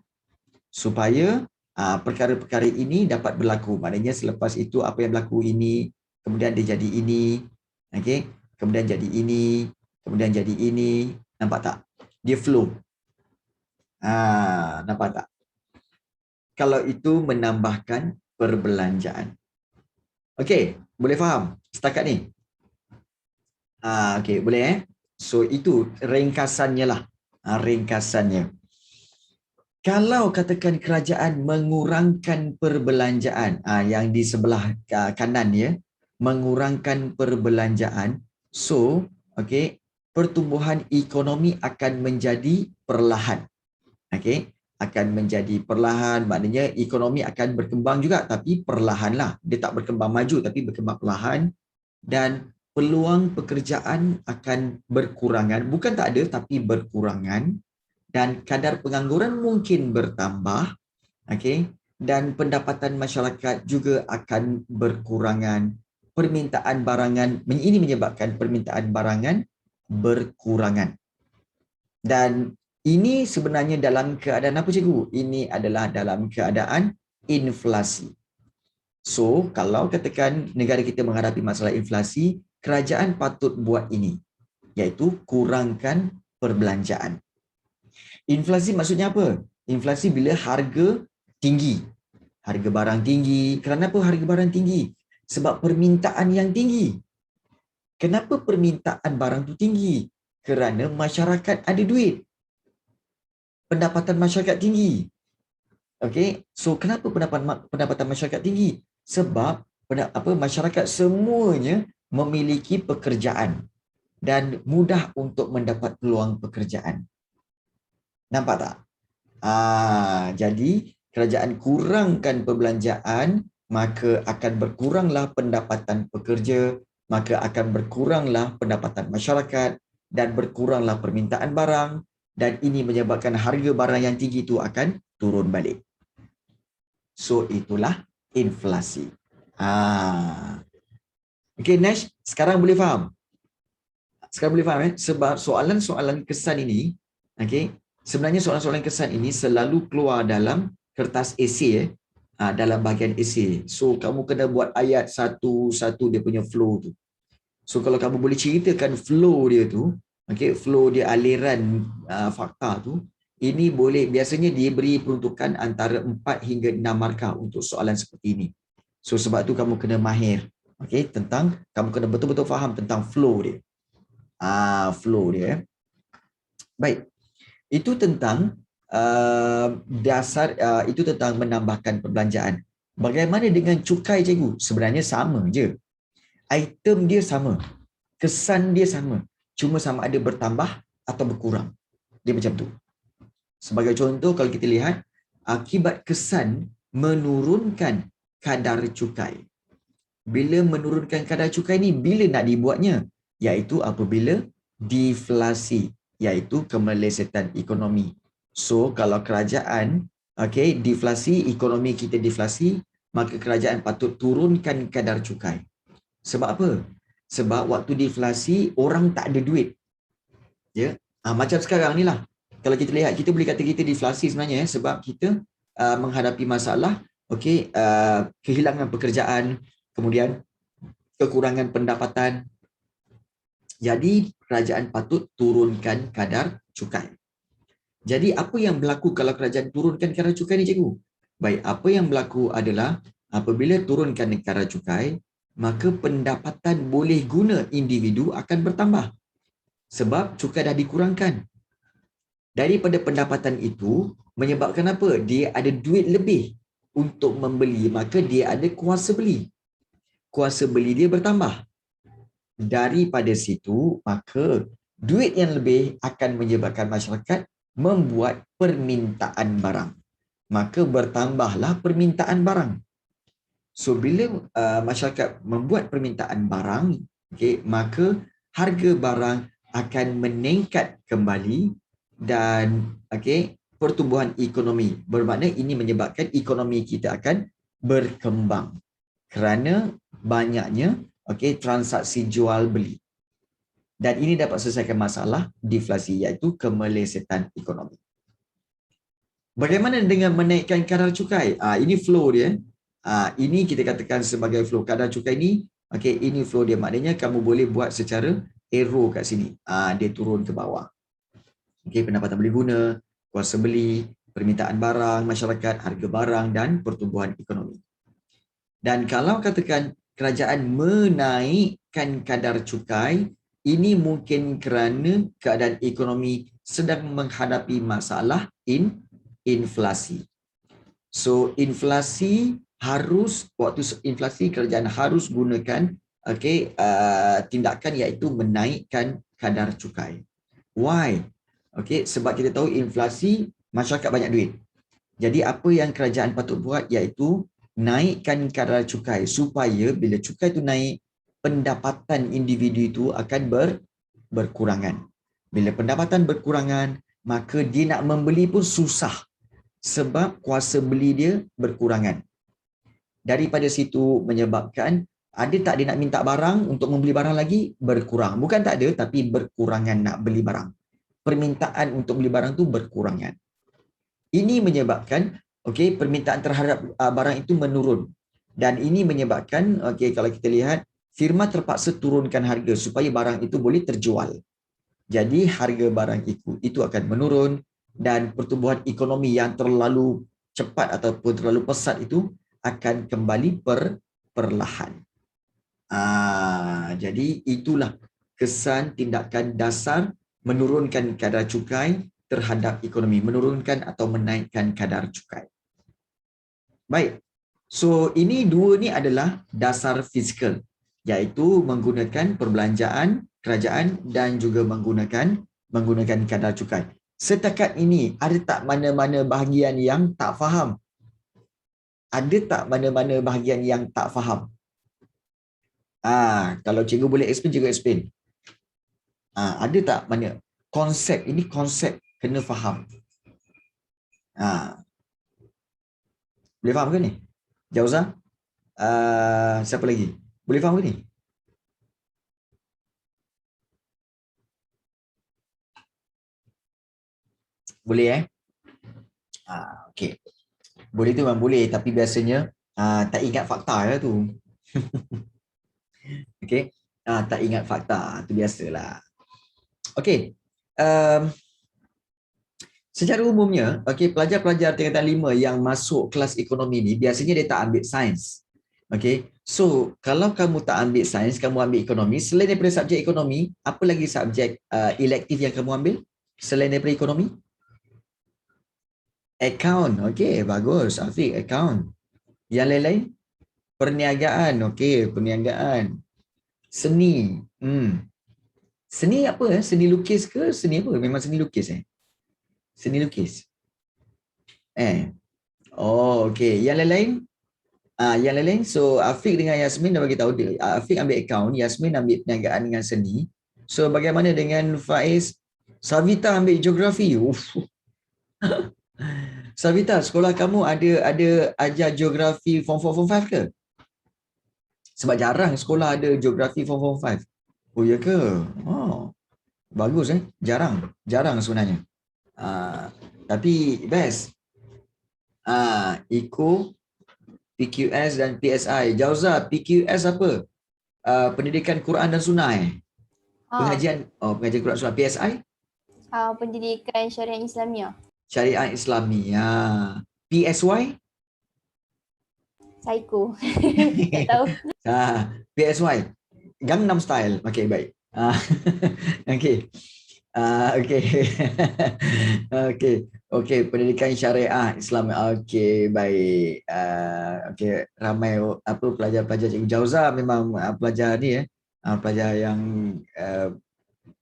Supaya perkara-perkara ini dapat berlaku. Maknanya selepas itu apa yang berlaku ini, kemudian dia jadi ini, kemudian jadi ini, kemudian jadi ini. Nampak tak? Dia flow. Nampak tak? Kalau itu menambahkan perbelanjaan. Okey, boleh faham setakat ni? Okey, boleh So itu ringkasannya lah. Ringkasannya. Kalau katakan kerajaan mengurangkan perbelanjaan, yang di sebelah kanan ya, mengurangkan perbelanjaan, so pertumbuhan ekonomi akan menjadi perlahan. Akan menjadi perlahan, maknanya ekonomi akan berkembang juga tapi perlahanlah. Dia tak berkembang maju tapi berkembang perlahan, dan peluang pekerjaan akan berkurangan, bukan tak ada tapi berkurangan, dan kadar pengangguran mungkin bertambah, dan pendapatan masyarakat juga akan berkurangan. Permintaan barangan, ini menyebabkan permintaan barangan berkurangan. Dan ini sebenarnya dalam keadaan apa cikgu? Ini adalah dalam keadaan inflasi. So, kalau katakan negara kita menghadapi masalah inflasi, kerajaan patut buat ini, iaitu kurangkan perbelanjaan. Inflasi maksudnya apa? Inflasi bila harga tinggi. Harga barang tinggi. Kenapa harga barang tinggi? Sebab permintaan yang tinggi. Kenapa permintaan barang tu tinggi? Kerana masyarakat ada duit. Pendapatan masyarakat tinggi. So kenapa pendapatan masyarakat tinggi? Sebab masyarakat semuanya memiliki pekerjaan dan mudah untuk mendapat peluang pekerjaan. Nampak tak? Jadi kerajaan kurangkan perbelanjaan, maka akan berkuranglah pendapatan pekerja, maka akan berkuranglah pendapatan masyarakat dan berkuranglah permintaan barang, dan ini menyebabkan harga barang yang tinggi itu akan turun balik. So itulah inflasi. Next, sekarang boleh faham? Sekarang boleh faham sebab soalan-soalan kesan ini, sebenarnya soalan-soalan kesan ini selalu keluar dalam kertas esei, dalam bahagian esei. So kamu kena buat ayat satu-satu dia punya flow tu. So kalau kamu boleh ceritakan flow dia tu, flow dia aliran fakta tu, ini boleh, biasanya dia beri peruntukan antara 4 hingga 6 markah untuk soalan seperti ini. So sebab tu kamu kena mahir, kamu kena betul-betul faham tentang flow dia. Flow dia. Baik. Itu tentang itu tentang menambahkan perbelanjaan. Bagaimana dengan cukai cikgu? Sebenarnya sama je. Item dia sama. Kesan dia sama. Cuma sama ada bertambah atau berkurang. Dia macam tu. Sebagai contoh, kalau kita lihat, akibat kesan menurunkan kadar cukai. Bila menurunkan kadar cukai ni, bila nak dibuatnya? Iaitu apabila deflasi, iaitu kemelesetan ekonomi. So, kalau kerajaan, deflasi, ekonomi kita deflasi, maka kerajaan patut turunkan kadar cukai. Sebab apa? Sebab waktu deflasi, orang tak ada duit. Ya, macam sekarang ni lah. Kalau kita lihat, kita boleh kata kita deflasi sebenarnya sebab kita menghadapi masalah kehilangan pekerjaan, kemudian kekurangan pendapatan. Jadi kerajaan patut turunkan kadar cukai. Jadi apa yang berlaku kalau kerajaan turunkan kadar cukai ni cikgu? Baik, apa yang berlaku adalah apabila turunkan kadar cukai, maka pendapatan boleh guna individu akan bertambah. Sebab cukai dah dikurangkan. Daripada pendapatan itu, menyebabkan apa? Dia ada duit lebih untuk membeli, maka dia ada kuasa beli. Kuasa beli dia bertambah. daripada situ, maka duit yang lebih akan menyebabkan masyarakat membuat permintaan barang. Maka bertambahlah permintaan barang. So bila masyarakat membuat permintaan barang, okay, maka harga barang akan meningkat kembali dan pertumbuhan ekonomi. Bermakna ini menyebabkan ekonomi kita akan berkembang kerana banyaknya transaksi jual beli. Dan ini dapat selesaikan masalah deflasi, iaitu kemelesetan ekonomi. Bagaimana dengan menaikkan kadar cukai? Ini flow dia. Ini kita katakan sebagai flow. Kadar cukai ini, ini flow dia. Maknanya kamu boleh buat secara arrow kat sini. Dia turun ke bawah. Pendapatan beli guna, kuasa beli, permintaan barang masyarakat, harga barang dan pertumbuhan ekonomi. Dan kalau katakan kerajaan menaikkan kadar cukai, ini mungkin kerana keadaan ekonomi sedang menghadapi masalah inflasi. So inflasi harus, waktu inflasi kerajaan harus gunakan tindakan iaitu menaikkan kadar cukai. Why? Sebab kita tahu inflasi, masyarakat banyak duit. Jadi apa yang kerajaan patut buat iaitu naikkan kadar cukai supaya bila cukai itu naik, pendapatan individu itu akan berkurangan. Bila pendapatan berkurangan, maka dia nak membeli pun susah sebab kuasa beli dia berkurangan. Daripada situ menyebabkan ada tak dia nak minta barang untuk membeli barang lagi berkurang. Bukan tak ada, tapi berkurangan nak beli barang. Permintaan untuk beli barang tu berkurangan. Ini menyebabkan permintaan terhadap barang itu menurun. Dan ini menyebabkan kalau kita lihat, firma terpaksa turunkan harga supaya barang itu boleh terjual. Jadi harga barang itu akan menurun dan pertumbuhan ekonomi yang terlalu cepat ataupun terlalu pesat itu akan kembali perlahan. Jadi itulah kesan tindakan dasar menurunkan kadar cukai terhadap ekonomi, menurunkan atau menaikkan kadar cukai. Baik, so ini dua ni adalah dasar fiskal, iaitu menggunakan perbelanjaan kerajaan dan juga menggunakan kadar cukai. Setakat ini, ada tak mana-mana bahagian yang tak faham? Ada tak mana-mana bahagian yang tak faham? Kalau cikgu boleh explain, cikgu explain. Ada tak mana? Konsep, ini konsep kena faham. Boleh faham ke ni? Jauza? Siapa lagi? Boleh faham ke ni? Boleh okey. Boleh tu memang boleh, tapi biasanya tak ingat fakta lah tu. Okey. Tak ingat fakta, tu biasalah. Okey. Secara umumnya, pelajar-pelajar tingkatan 5 yang masuk kelas ekonomi ni biasanya dia tak ambil sains. So kalau kamu tak ambil sains, kamu ambil ekonomi, selain daripada subjek ekonomi, apa lagi subjek elektif yang kamu ambil selain daripada ekonomi? Account. Bagus. Afiq, account. Yang lain-lain? Perniagaan. Perniagaan. Seni. Seni apa? Seni lukis ke? Seni apa? Memang seni lukis Seni lukis. Yang lain-lain? Yang lain-lain. So Afiq dengan Yasmin dah bagi tahu dia. Afiq ambil account, Yasmin ambil perniagaan dengan seni. So bagaimana dengan Faiz? Savita ambil geografi. Savita, sekolah kamu ada ajar geografi form 4, form 5 ke? Sebab jarang sekolah ada geografi form 4, 5. Oh ya ke? Bagus Jarang sebenarnya. Tapi best. Eco, PQS dan PSI. Jauza, PQS apa? Pendidikan Quran dan Sunnah Pengajian Quran dan Sunnah. PSI? Pendidikan Syariah Islamiah. Syariah Islamiah. PSY? Psycho. Tak tahu. PSY. Gangnam Style. Okey, baik. Okey. Okey, pendidikan syariah Islam. Okey, baik. Ramai pelajar-pelajar Cikgu Jauza memang pelajar ni Pelajar yang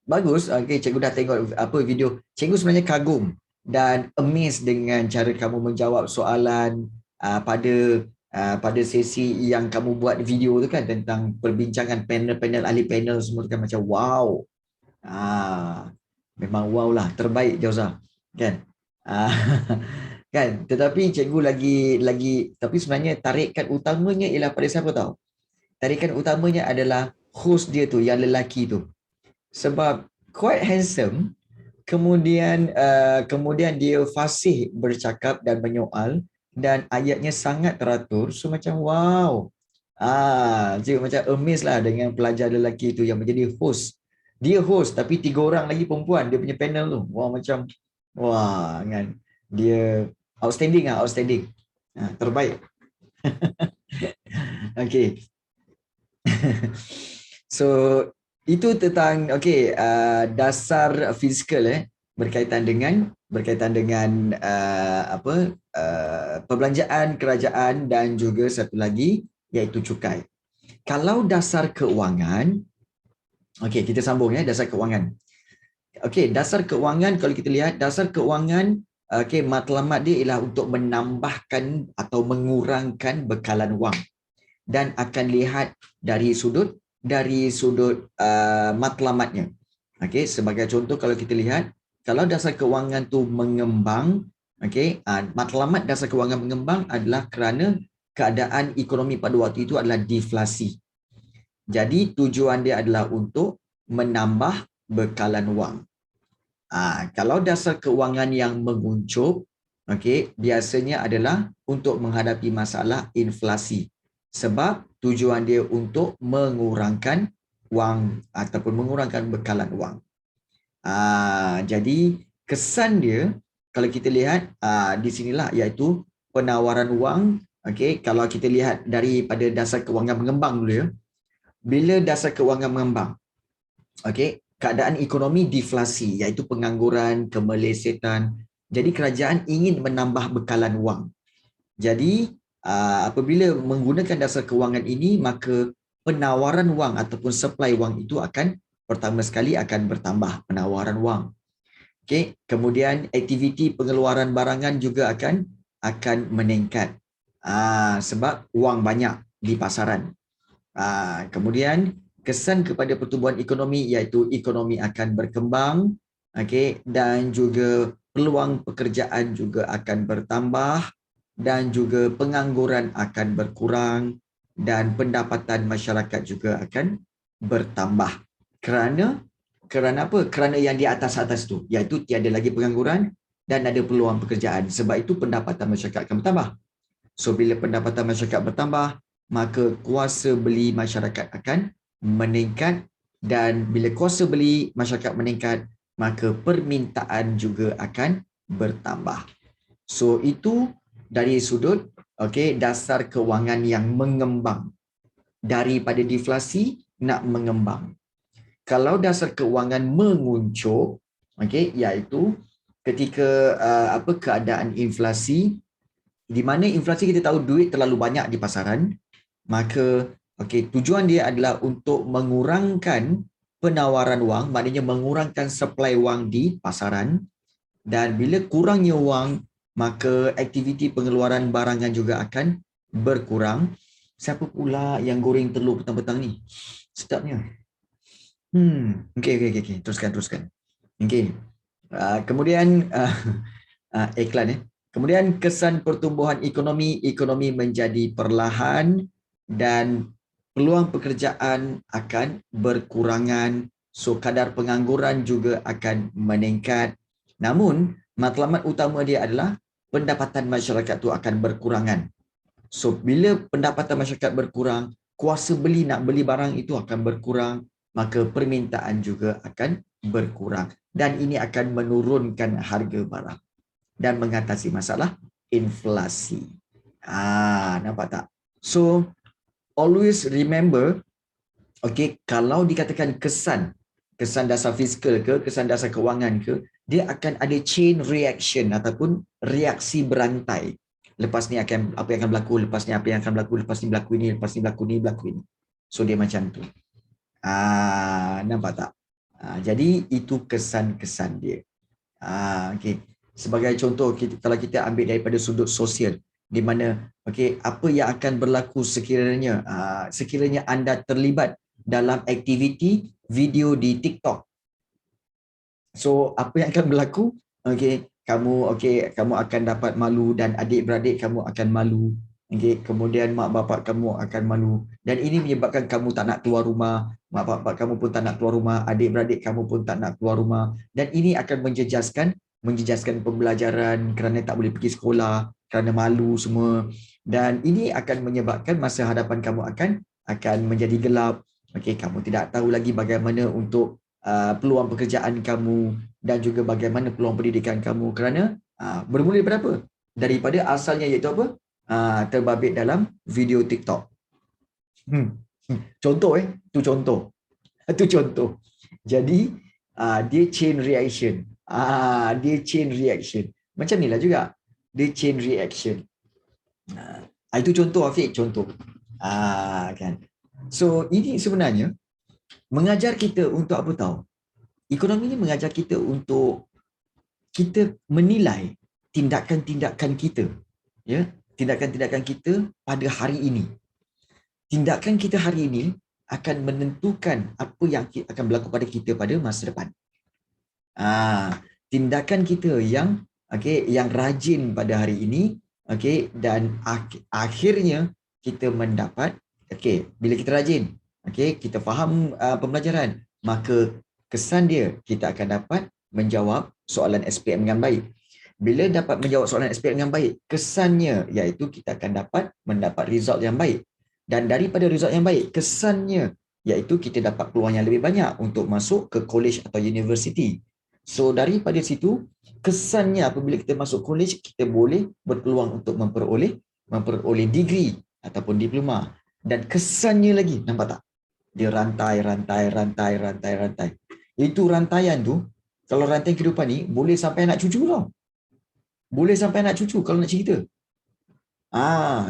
bagus. Okey, cikgu dah tengok apa video. Cikgu sebenarnya kagum dan amazed dengan cara kamu menjawab soalan pada sesi yang kamu buat video tu kan, tentang perbincangan panel-panel ahli panel semua tu kan, macam wow. Memang wow lah, terbaik Jauza kan. Ah, kan, tetapi cikgu tapi sebenarnya tarikan utamanya ialah pada siapa tahu? Tarikan utamanya adalah host dia tu, yang lelaki tu. Sebab quite handsome, kemudian dia fasih bercakap dan menyoal, dan ayatnya sangat teratur. So macam wow. Cikgu macam amazed lah dengan pelajar lelaki tu yang menjadi host. Dia host tapi 3 orang lagi perempuan dia punya panel tu. Wah, macam wah kan. Dia outstanding lah, outstanding. Terbaik. Okay. So itu tentang dasar fizikal berkaitan dengan perbelanjaan kerajaan, dan juga satu lagi iaitu cukai. Kalau dasar keuangan, kita sambung dasar keuangan. Dasar keuangan, kalau kita lihat dasar keuangan, matlamat dia ialah untuk menambahkan atau mengurangkan bekalan wang, dan akan lihat dari sudut matlamatnya. Sebagai contoh, kalau kita lihat, kalau dasar keuangan tu mengembang, matlamat dasar keuangan mengembang adalah kerana keadaan ekonomi pada waktu itu adalah deflasi. Jadi tujuan dia adalah untuk menambah bekalan wang. Kalau dasar keuangan yang menguncup, biasanya adalah untuk menghadapi masalah inflasi. Sebab tujuan dia untuk mengurangkan wang ataupun mengurangkan bekalan wang. Jadi kesan dia, kalau kita lihat di sinilah, iaitu penawaran wang. Kalau kita lihat daripada dasar keuangan mengembang dulu ya. Bila dasar keuangan mengembang, keadaan ekonomi deflasi, iaitu pengangguran, kemelesetan. Jadi kerajaan ingin menambah bekalan wang. Jadi apabila menggunakan dasar keuangan ini, maka penawaran wang ataupun supply wang itu akan pertama sekali akan bertambah, penawaran wang. Kemudian aktiviti pengeluaran barangan juga akan meningkat. Sebab wang banyak di pasaran. Kemudian kesan kepada pertumbuhan ekonomi, iaitu ekonomi akan berkembang, dan juga peluang pekerjaan juga akan bertambah, dan juga pengangguran akan berkurang, dan pendapatan masyarakat juga akan bertambah. Kerana apa? Kerana yang di atas-atas tu, iaitu tiada lagi pengangguran dan ada peluang pekerjaan. Sebab itu pendapatan masyarakat akan bertambah. So bila pendapatan masyarakat bertambah, maka kuasa beli masyarakat akan meningkat, dan bila kuasa beli masyarakat meningkat, maka permintaan juga akan bertambah. So itu dari sudut dasar keuangan yang mengembang, daripada deflasi nak mengembang. Kalau dasar keuangan menguncup, iaitu ketika keadaan inflasi, di mana inflasi kita tahu duit terlalu banyak di pasaran, maka tujuan dia adalah untuk mengurangkan penawaran wang, maknanya mengurangkan supply wang di pasaran, dan bila kurangnya wang, maka aktiviti pengeluaran barangan juga akan berkurang. Siapa pula yang goreng telur petang-petang ni? Sedapnya. Okey. Teruskan. Kemudian iklan Kemudian kesan pertumbuhan ekonomi menjadi perlahan, dan peluang pekerjaan akan berkurangan. So kadar pengangguran juga akan meningkat. Namun matlamat utama dia adalah pendapatan masyarakat tu akan berkurangan. So bila pendapatan masyarakat berkurang, kuasa beli nak beli barang itu akan berkurang, maka permintaan juga akan berkurang, dan ini akan menurunkan harga barang dan mengatasi masalah inflasi. Nampak tak? So always remember, kalau dikatakan kesan dasar fizikal ke, kesan dasar keuangan ke, dia akan ada chain reaction ataupun reaksi berantai. Lepas ni apa yang akan berlaku, lepas ni apa yang akan berlaku, lepas ni berlaku ini, lepas ni berlaku ini. So dia macam tu. Nampak tak? Jadi itu kesan-kesan dia. Okay. Sebagai contoh, kalau kita ambil daripada sudut sosial, di mana apa yang akan berlaku sekiranya anda terlibat dalam aktiviti video di TikTok. So apa yang akan berlaku? Kamu akan dapat malu dan adik-beradik kamu akan malu. Kemudian mak bapak kamu akan malu, dan ini menyebabkan kamu tak nak keluar rumah, mak bapak kamu pun tak nak keluar rumah, adik-beradik kamu pun tak nak keluar rumah, dan ini akan menjejaskan pembelajaran kerana tak boleh pergi sekolah kerana malu semua, dan ini akan menyebabkan masa hadapan kamu akan menjadi gelap. Kamu tidak tahu lagi bagaimana untuk peluang pekerjaan kamu dan juga bagaimana peluang pendidikan kamu, kerana bermula daripada apa? Daripada asalnya iaitu apa? Terbabit dalam video TikTok. Contoh tu contoh. Itu contoh. Jadi dia chain reaction. Macam inilah juga. Dia chain reaction. Itu contoh, Afiq, contoh. Kan. So ini sebenarnya mengajar kita untuk apa tahu? Ekonomi ini mengajar kita untuk kita menilai tindakan-tindakan kita, ya, tindakan-tindakan kita pada hari ini. Tindakan kita hari ini akan menentukan apa yang akan berlaku pada kita pada masa depan. Tindakan kita yang rajin pada hari ini, dan akhirnya kita mendapat, bila kita rajin, kita faham pembelajaran, maka kesan dia kita akan dapat menjawab soalan SPM dengan baik. Bila dapat menjawab soalan SPM dengan baik, kesannya iaitu kita akan dapat mendapat result yang baik. Dan daripada result yang baik, kesannya iaitu kita dapat peluang yang lebih banyak untuk masuk ke college atau universiti. So daripada situ, kesannya apabila kita masuk college, kita boleh berpeluang untuk memperoleh degree ataupun diploma. Dan kesannya lagi, nampak tak? Dia rantai. Itu rantaian tu, kalau rantai kehidupan ni, boleh sampai anak cucu tau. Boleh sampai anak cucu kalau nak cerita.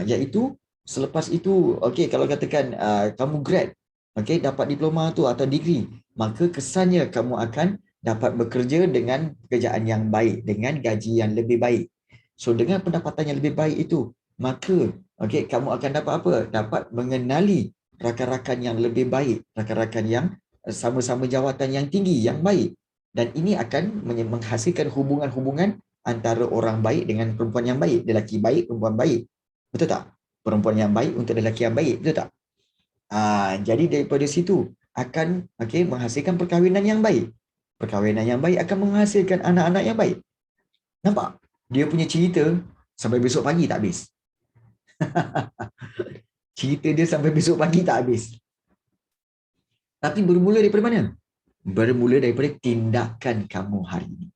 Iaitu selepas itu, kalau katakan kamu grad, dapat diploma tu atau degree, maka kesannya kamu akan dapat bekerja dengan pekerjaan yang baik, dengan gaji yang lebih baik. So dengan pendapatan yang lebih baik itu, maka kamu akan dapat apa? Dapat mengenali rakan-rakan yang lebih baik, rakan-rakan yang sama-sama jawatan yang tinggi, yang baik. Dan ini akan menghasilkan hubungan-hubungan antara orang baik dengan perempuan yang baik, lelaki baik, perempuan baik. Betul tak? Perempuan yang baik untuk lelaki yang baik, betul tak? Jadi daripada situ akan menghasilkan perkahwinan yang baik. Perkahwinan yang baik akan menghasilkan anak-anak yang baik. Nampak? Dia punya cerita sampai besok pagi tak habis. Cerita dia sampai besok pagi tak habis. Tapi bermula daripada mana? Bermula daripada tindakan kamu hari ini.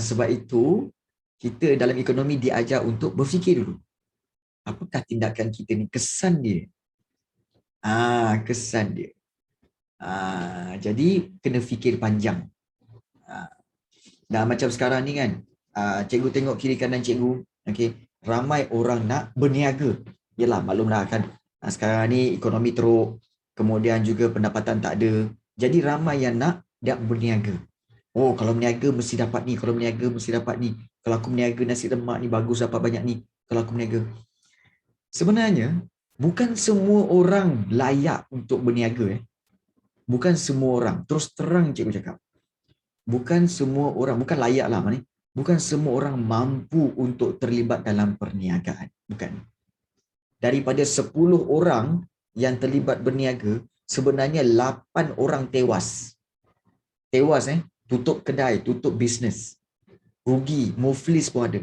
Sebab itu kita dalam ekonomi diajar untuk berfikir dulu. Apakah tindakan kita ni? Kesan dia. Kesan dia. Jadi kena fikir panjang. Dan macam sekarang ni kan, cikgu tengok kiri kanan cikgu, ramai orang nak berniaga. Yalah, maklumlah kan, sekarang ni ekonomi teruk, kemudian juga pendapatan tak ada. Jadi ramai yang nak berniaga. Oh, kalau berniaga mesti dapat ni, kalau berniaga mesti dapat ni. Kalau aku berniaga nasi lemak ni bagus dapat banyak ni. Kalau aku berniaga. Sebenarnya, bukan semua orang layak untuk berniaga. Bukan semua orang. Terus terang cikgu cakap. Bukan semua orang, bukan layak lah. Bukan semua orang mampu untuk terlibat dalam perniagaan. Bukan. Daripada 10 orang yang terlibat berniaga, sebenarnya 8 orang tewas. Tewas tutup kedai, tutup bisnes. Rugi, muflis pun ada.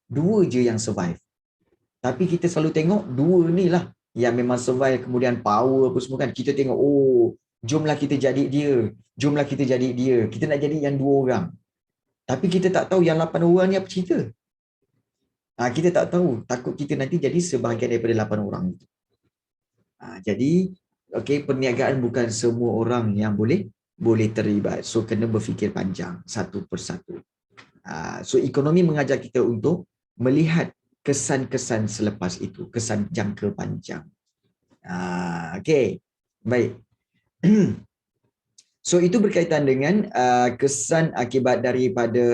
2 je yang survive. Tapi kita selalu tengok 2 ni lah yang memang survive, kemudian power apa semua kan. Kita tengok, jomlah kita jadi dia. Jomlah kita jadi dia. Kita nak jadi yang 2 orang. Tapi kita tak tahu yang 8 orang ni apa cerita. Kita tak tahu. Takut kita nanti jadi sebahagian daripada 8 orang itu. Jadi, perniagaan bukan semua orang yang boleh terlibat. So, kena berfikir panjang satu persatu. So, ekonomi mengajar kita untuk melihat kesan-kesan selepas itu. Kesan jangka panjang. Baik. So itu berkaitan dengan kesan akibat daripada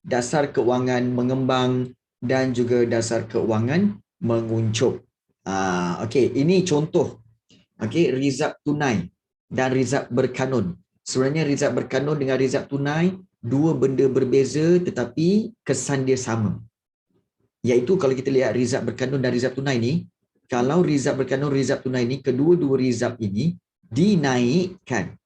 dasar keuangan mengembang dan juga dasar keuangan menguncup. Okey, ini contoh. Okey, rizab tunai dan rizab berkanun. Sebenarnya rizab berkanun dengan rizab tunai dua benda berbeza tetapi kesan dia sama. Iaitu kalau kita lihat rizab berkanun dan rizab tunai ni, kalau rizab berkanun, rizab tunai ni, kedua-dua rizab ini dinaikkan,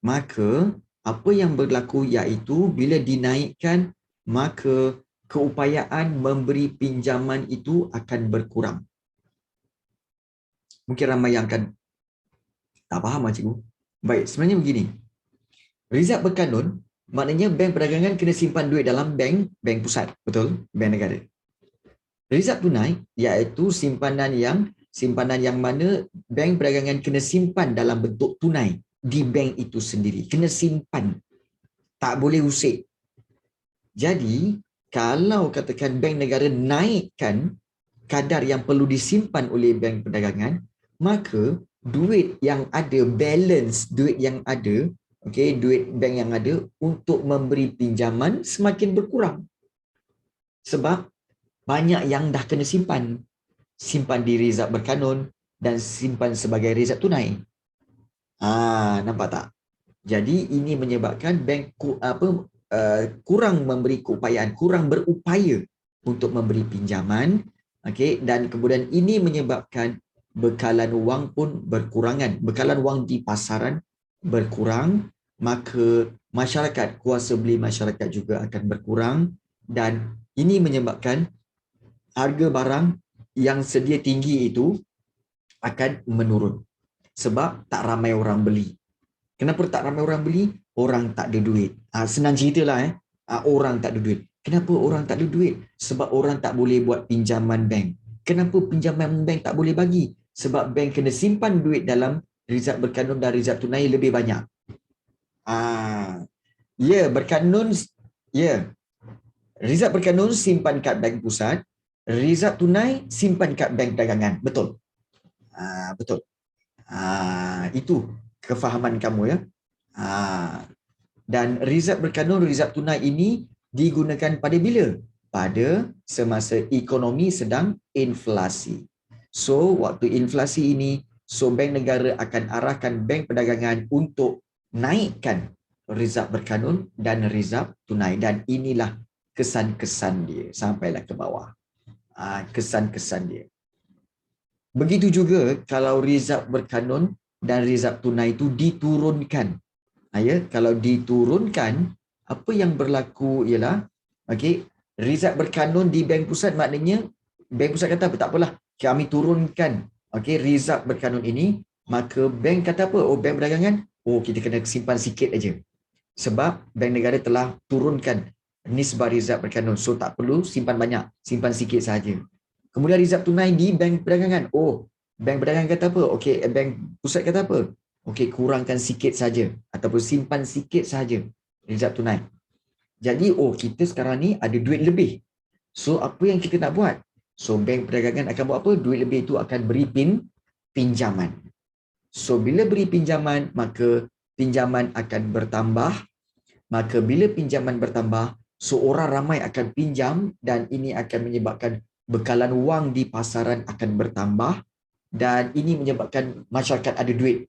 maka apa yang berlaku iaitu bila dinaikkan, maka keupayaan memberi pinjaman itu akan berkurang. Mungkin ramai yang akan tak faham cikgu. Baik, sebenarnya begini. Rizab berkanun maknanya bank perdagangan kena simpan duit dalam bank pusat, betul? Bank negara. Rizab tunai iaitu simpanan yang mana bank perdagangan kena simpan dalam bentuk tunai di bank itu sendiri. Kena simpan. Tak boleh usik. Jadi, kalau katakan bank negara naikkan kadar yang perlu disimpan oleh bank perdagangan, maka duit yang ada, balance duit yang ada, okey, duit bank yang ada untuk memberi pinjaman semakin berkurang. Sebab banyak yang dah kena simpan. Simpan di rizab berkanun dan simpan sebagai rizab tunai. Nampak tak? Jadi ini menyebabkan bank kurang memberi keupayaan, kurang berupaya untuk memberi pinjaman, okey, dan kemudian ini menyebabkan bekalan wang pun berkurangan. Bekalan wang di pasaran berkurang, maka masyarakat, kuasa beli masyarakat juga akan berkurang dan ini menyebabkan harga barang yang sedia tinggi itu akan menurun. Sebab tak ramai orang beli. Kenapa tak ramai orang beli? Orang tak ada duit. Senang ceritalah orang tak ada duit. Kenapa orang tak ada duit? Sebab orang tak boleh buat pinjaman bank. Kenapa pinjaman bank tak boleh bagi? Sebab bank kena simpan duit dalam rizab berkanun dan rizab tunai lebih banyak. Berkanun, rizab berkanun simpan kat bank pusat, rizab tunai simpan kat bank dagangan. Betul. Betul. Itu kefahaman kamu ya. Dan rizab berkanun, rizab tunai ini digunakan pada bila? Pada semasa ekonomi sedang inflasi. So, waktu inflasi ini, bank negara akan arahkan bank perdagangan untuk naikkan rizab berkanun dan rizab tunai. Dan inilah kesan-kesan dia sampailah ke bawah. Kesan-kesan dia. Begitu juga kalau rizab berkanun dan rizab tunai itu diturunkan. Kalau diturunkan, apa yang berlaku ialah, rizab berkanun di bank pusat maknanya bank pusat kata apa? Tak apalah, kami turunkan rizab berkanun ini, maka bank kata apa? Bank perdagangan, kita kena simpan sikit aja. Sebab bank negara telah turunkan nisbah rizab berkanun, so tak perlu simpan banyak, simpan sikit sahaja. Kemudian rizab tunai di bank perdagangan. Bank perdagangan kata apa? Bank pusat kata apa? Kurangkan sikit saja ataupun simpan sikit saja rizab tunai. Jadi, kita sekarang ni ada duit lebih. So, apa yang kita nak buat? So, bank perdagangan akan buat apa? Duit lebih itu akan beri pinjaman. So, bila beri pinjaman, maka pinjaman akan bertambah. Maka bila pinjaman bertambah, so orang ramai akan pinjam dan ini akan menyebabkan bekalan wang di pasaran akan bertambah dan ini menyebabkan masyarakat ada duit.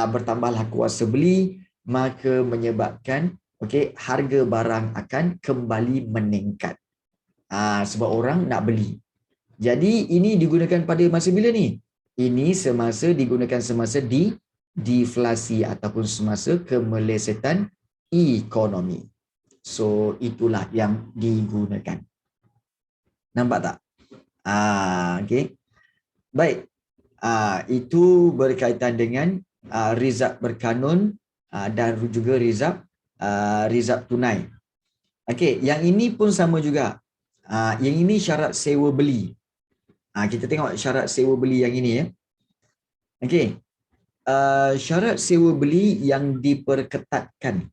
Bertambahlah kuasa beli, maka menyebabkan harga barang akan kembali meningkat. Sebab orang nak beli. Jadi ini digunakan pada masa bila ni? Ini digunakan semasa deflasi ataupun semasa kemelesetan ekonomi. So itulah yang digunakan. Nampak tak? Baik. Itu berkaitan dengan rizab berkanun dan juga rizab tunai. Yang ini pun sama juga. Yang ini syarat sewa beli. Kita tengok syarat sewa beli yang ini ya. Syarat sewa beli yang diperketatkan.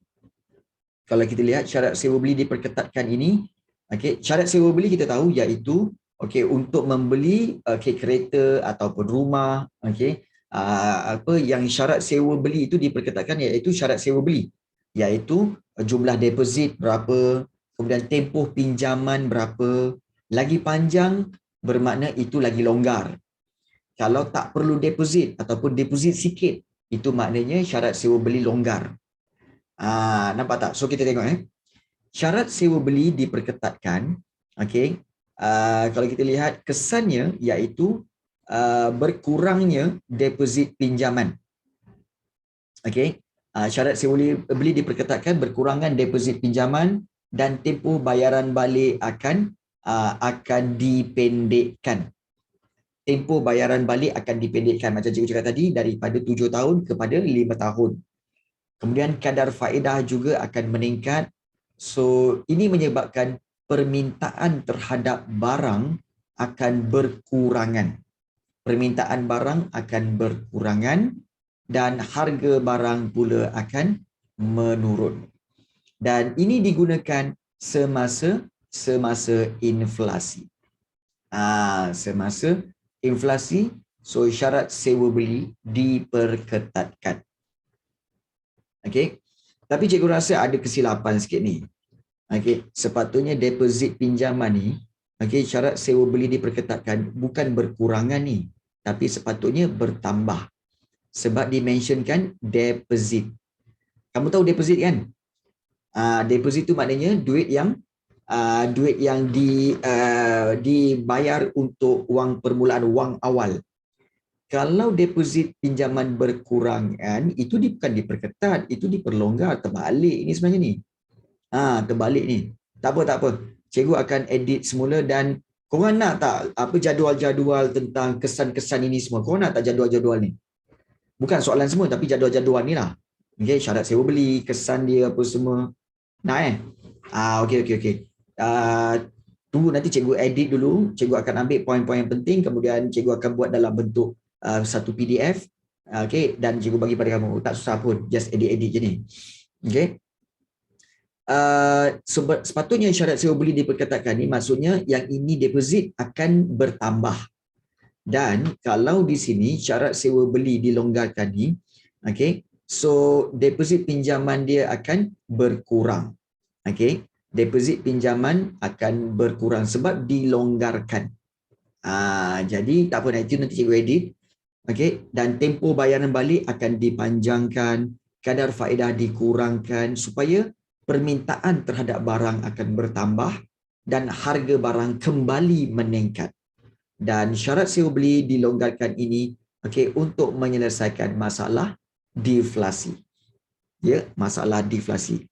Kalau kita lihat syarat sewa beli diperketatkan ini, syarat sewa beli kita tahu iaitu okey, untuk membeli kereta ataupun rumah, okey, apa yang syarat sewa beli itu diperketatkan iaitu syarat sewa beli, iaitu jumlah deposit berapa, kemudian tempoh pinjaman berapa, lagi panjang bermakna itu lagi longgar. Kalau tak perlu deposit ataupun deposit sikit, itu maknanya syarat sewa beli longgar. Nampak tak? So kita tengok syarat sewa beli diperketatkan. Okey. Kalau kita lihat kesannya iaitu berkurangnya deposit pinjaman. Okey. Syarat sewa beli diperketatkan, berkurangan deposit pinjaman dan tempoh bayaran balik akan dipendekkan. Tempoh bayaran balik akan dipendekkan macam cikgu cakap tadi daripada 7 tahun kepada 5 tahun. Kemudian kadar faedah juga akan meningkat. So ini menyebabkan permintaan terhadap barang akan berkurangan. Permintaan barang akan berkurangan dan harga barang pula akan menurun. Dan ini digunakan semasa inflasi. Semasa inflasi, so syarat sewa beli diperketatkan. Okey. Tapi cikgu rasa ada kesilapan sikit ni. Okey, sepatutnya deposit pinjaman ni, okey, syarat sewa beli diperketatkan bukan berkurangan ni, tapi sepatutnya bertambah. Sebab dimentionkan deposit. Kamu tahu deposit kan? Deposit tu maknanya duit yang dibayar untuk wang permulaan, wang awal. Kalau deposit pinjaman berkurangan, itu bukan diperketat, itu diperlonggar, terbalik ini sebenarnya ni. Terbalik ni. Tak apa. Cikgu akan edit semula dan korang nak tak apa jadual-jadual tentang kesan-kesan ini semua? Korang nak tak jadual-jadual ni? Bukan soalan semua tapi jadual-jadual ni lah. Okey, syarat sewa beli, kesan dia apa semua. Nak okey. Tunggu nanti cikgu edit dulu, cikgu akan ambil poin-poin yang penting, kemudian cikgu akan buat dalam bentuk satu PDF, okey, dan cikgu bagi pada kamu. Tak susah pun, just edit-edit je ni. Okey. Sepatutnya syarat sewa beli diperketatkan ni maksudnya yang ini deposit akan bertambah. Dan kalau di sini syarat sewa beli dilonggarkan ni, okey, so deposit pinjaman dia akan berkurang. Okey, deposit pinjaman akan berkurang sebab dilonggarkan. Jadi tak apa, nanti cikgu edit. Okey, dan tempoh bayaran balik akan dipanjangkan, kadar faedah dikurangkan supaya permintaan terhadap barang akan bertambah dan harga barang kembali meningkat. Dan syarat sewa beli dilonggarkan ini untuk menyelesaikan masalah deflasi. Ya, masalah deflasi.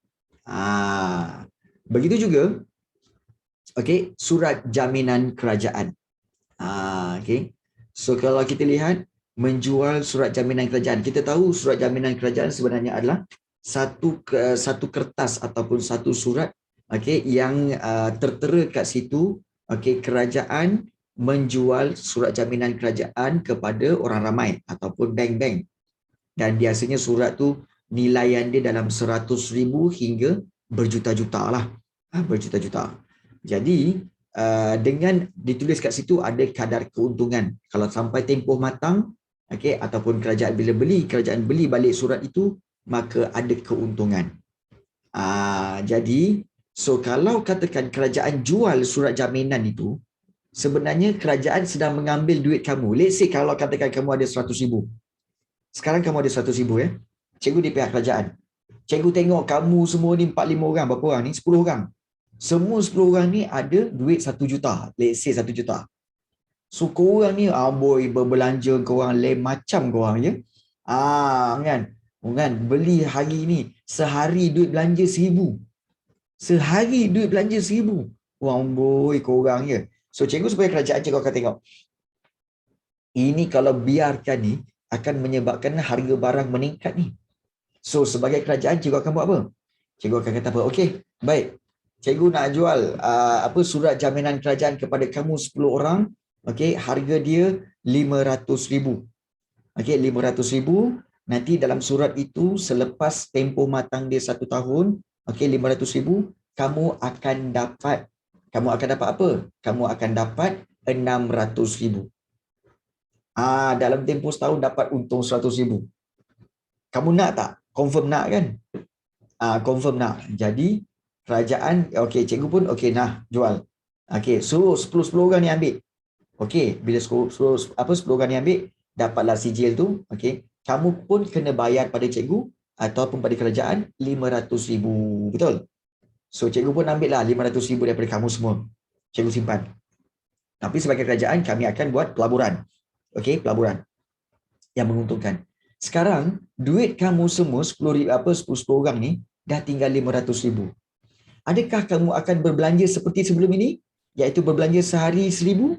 Begitu juga surat jaminan kerajaan. So kalau kita lihat menjual surat jaminan kerajaan, kita tahu surat jaminan kerajaan sebenarnya adalah satu kertas ataupun satu surat yang tertera kat situ kerajaan menjual surat jaminan kerajaan kepada orang ramai ataupun bank-bank, dan biasanya surat tu nilaian dia dalam 100,000 hingga berjuta-juta lah, berjuta-juta. Jadi dengan ditulis kat situ ada kadar keuntungan kalau sampai tempoh matang, ataupun kerajaan beli balik surat itu, maka ada keuntungan. Jadi so kalau katakan kerajaan jual surat jaminan itu, sebenarnya kerajaan sedang mengambil duit kamu. Let's say kalau katakan kamu ada 100,000. Sekarang kamu ada 100,000 Cikgu di pihak kerajaan. Cikgu tengok kamu semua ni 4-5 orang, berapa orang ni? 10 orang. Semua 10 orang ni ada duit 1 juta. Let's say 1 juta. So korang ni boy berbelanja korang lain macam korang je. Kan beli hari ni sehari duit belanja 1,000. Sehari duit belanja 1,000. Boy korang je. So cikgu supaya kerajaan cikgu akan tengok. Ini kalau biarkan ni akan menyebabkan harga barang meningkat ni. So sebagai kerajaan cikgu akan buat apa? Cikgu akan kata apa? Okey, baik. Cikgu nak jual surat jaminan kerajaan kepada kamu 10 orang. Harga dia 500,000. 500,000. Nanti dalam surat itu selepas tempoh matang dia 1 tahun, 500,000, kamu akan dapat apa? Kamu akan dapat 600,000. Dalam tempoh setahun dapat untung 100,000. Kamu nak tak? Confirm nak kan? Confirm nak. Jadi kerajaan, okey, cikgu pun okey nah jual. Okey, suruh 10 orang ni ambil. Okey, bila 10 orang ni ambil, dapatlah sijil tu. Okey, kamu pun kena bayar pada cikgu ataupun pada kerajaan 500,000. Betul? So cikgu pun ambil lah 500,000 daripada kamu semua. Cikgu simpan. Tapi sebagai kerajaan kami akan buat pelaburan. Okey, pelaburan yang menguntungkan. Sekarang duit kamu semua 10 orang ni dah tinggal 500,000. Adakah kamu akan berbelanja seperti sebelum ini? Iaitu berbelanja sehari 1,000?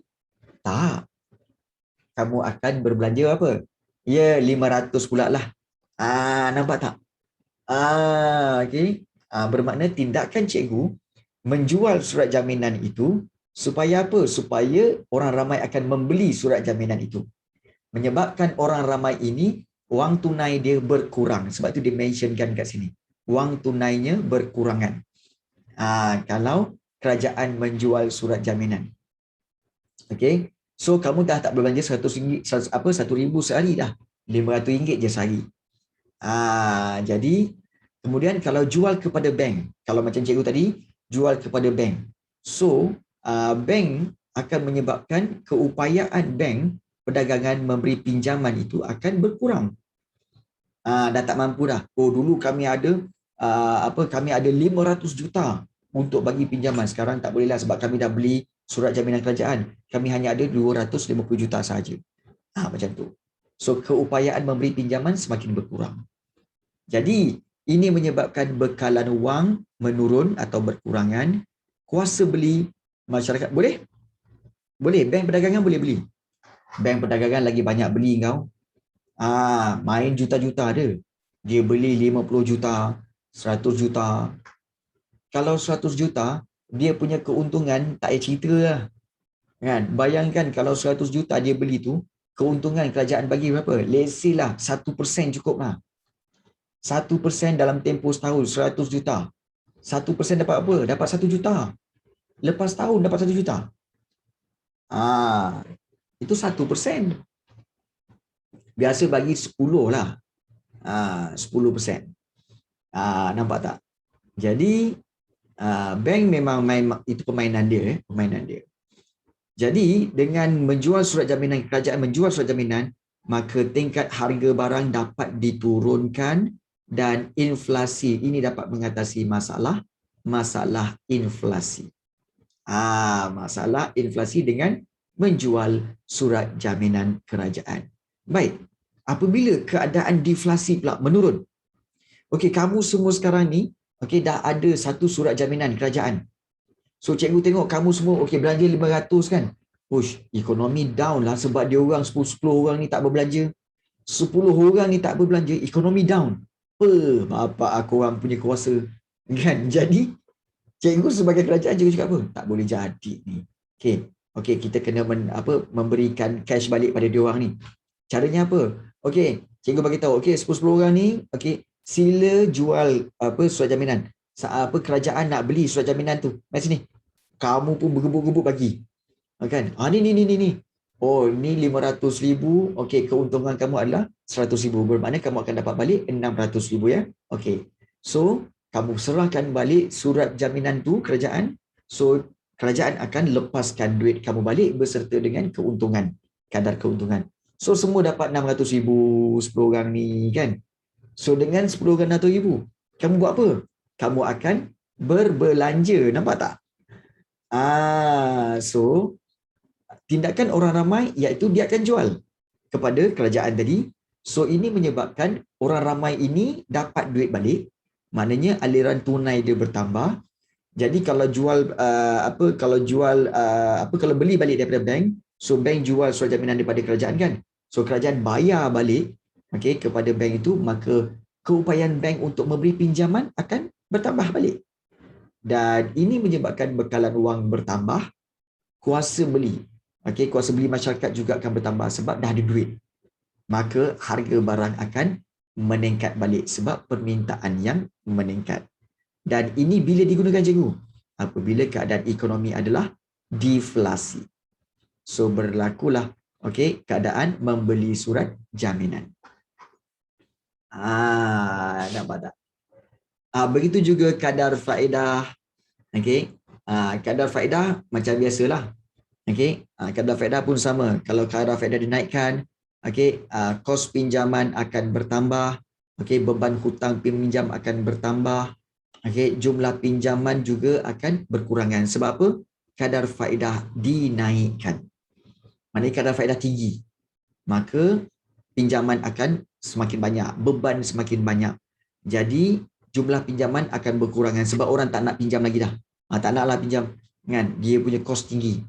Tak. Kamu akan berbelanja apa? Ya, 500 pula lah. Nampak tak? Okey. Bermakna tindakan cikgu menjual surat jaminan itu supaya apa? Supaya orang ramai akan membeli surat jaminan itu. Menyebabkan orang ramai ini wang tunai dia berkurang. Sebab tu dia mentionkan kat sini. Wang tunainya berkurangan. Kalau kerajaan menjual surat jaminan. Okey. So kamu dah tak berbelanja RM100 sehari dah. RM500 je sehari. Jadi kemudian kalau jual kepada bank, kalau macam cikgu tadi jual kepada bank. So bank akan menyebabkan keupayaan bank perdagangan memberi pinjaman itu akan berkurang. Dah tak mampu dah. Dulu kami ada kami ada 500 juta untuk bagi pinjaman. Sekarang tak boleh lah sebab kami dah beli surat jaminan kerajaan. Kami hanya ada 250 juta sahaja. Macam tu. So keupayaan memberi pinjaman semakin berkurang. Jadi ini menyebabkan bekalan wang menurun atau berkurangan. Kuasa beli masyarakat boleh? Boleh. Bank perdagangan boleh beli. Bank perdagangan lagi banyak beli kau. Main juta-juta ada. Dia beli 50 juta, 100 juta. Kalau 100 juta, dia punya keuntungan tak payah cerita lah. Kan? Bayangkan kalau 100 juta dia beli tu, keuntungan kerajaan bagi berapa? Let's say lah 1% cukup lah. 1% dalam tempoh setahun 100 juta. 1% dapat apa? Dapat 1 juta. Lepas tahun dapat 1 juta. Itu 1%. Biasa bagi 10 lah. 10%. Nampak tak? Jadi bank memang itu permainan dia. Jadi dengan menjual surat jaminan, kerajaan menjual surat jaminan, maka tingkat harga barang dapat diturunkan dan inflasi ini dapat mengatasi masalah inflasi. Masalah inflasi dengan menjual surat jaminan kerajaan. Baik. Apabila keadaan deflasi pula menurun. Okey, kamu semua sekarang ni dah ada satu surat jaminan kerajaan. So cikgu tengok kamu semua belanja 500 kan. Ekonomi down lah sebab dia orang 10 orang ni tak berbelanja. 10 orang ni tak berbelanja, ekonomi down. Bapak aku orang punya kuasa. Kan? Jadi cikgu sebagai kerajaan cikgu cakap apa? Tak boleh jadi ni. Okey, kita kena memberikan cash balik pada dia orang ni. Caranya apa? Okey, cikgu bagi tahu. 10 orang ni, sila jual surat jaminan. Kerajaan nak beli surat jaminan tu. Mari sini. Kamu pun bergebuk-gebuk bagi. Kan? Ni. Ni 500,000. Okey, keuntungan kamu adalah 100,000. Bermakna kamu akan dapat balik 600,000 ya. Okey. So, kamu serahkan balik surat jaminan tu kerajaan. So, kerajaan akan lepaskan duit kamu balik beserta dengan keuntungan. Kadar keuntungan. So, semua dapat 600,000 10 orang ni kan. So, dengan 10 orang 600,000, kamu buat apa? Kamu akan berbelanja. Nampak tak? So, tindakan orang ramai iaitu dia akan jual kepada kerajaan tadi. So, ini menyebabkan orang ramai ini dapat duit balik. Maknanya aliran tunai dia bertambah. Jadi kalau jual kalau beli balik daripada bank, so bank jual surat jaminan daripada kerajaan kan. So kerajaan bayar balik kepada bank itu, maka keupayaan bank untuk memberi pinjaman akan bertambah balik. Dan ini menyebabkan bekalan wang bertambah, kuasa beli. Kuasa beli masyarakat juga akan bertambah sebab dah ada duit. Maka harga barang akan meningkat balik sebab permintaan yang meningkat. Dan ini bila digunakan cikgu? Apabila keadaan ekonomi adalah deflasi. So berlakulah okey keadaan membeli surat jaminan. Nampak tak? Begitu juga kadar faedah. Okey. Kadar faedah macam biasalah. Okey. Kadar faedah pun sama. Kalau kadar faedah dinaikkan, okey, kos pinjaman akan bertambah. Okey, beban hutang peminjam akan bertambah. Okey, jumlah pinjaman juga akan berkurangan. Sebab apa? Kadar faedah dinaikkan. Maknanya kadar faedah tinggi. Maka pinjaman akan semakin banyak, beban semakin banyak. Jadi jumlah pinjaman akan berkurangan sebab orang tak nak pinjam lagi dah. Tak naklah pinjam kan, dia punya kos tinggi.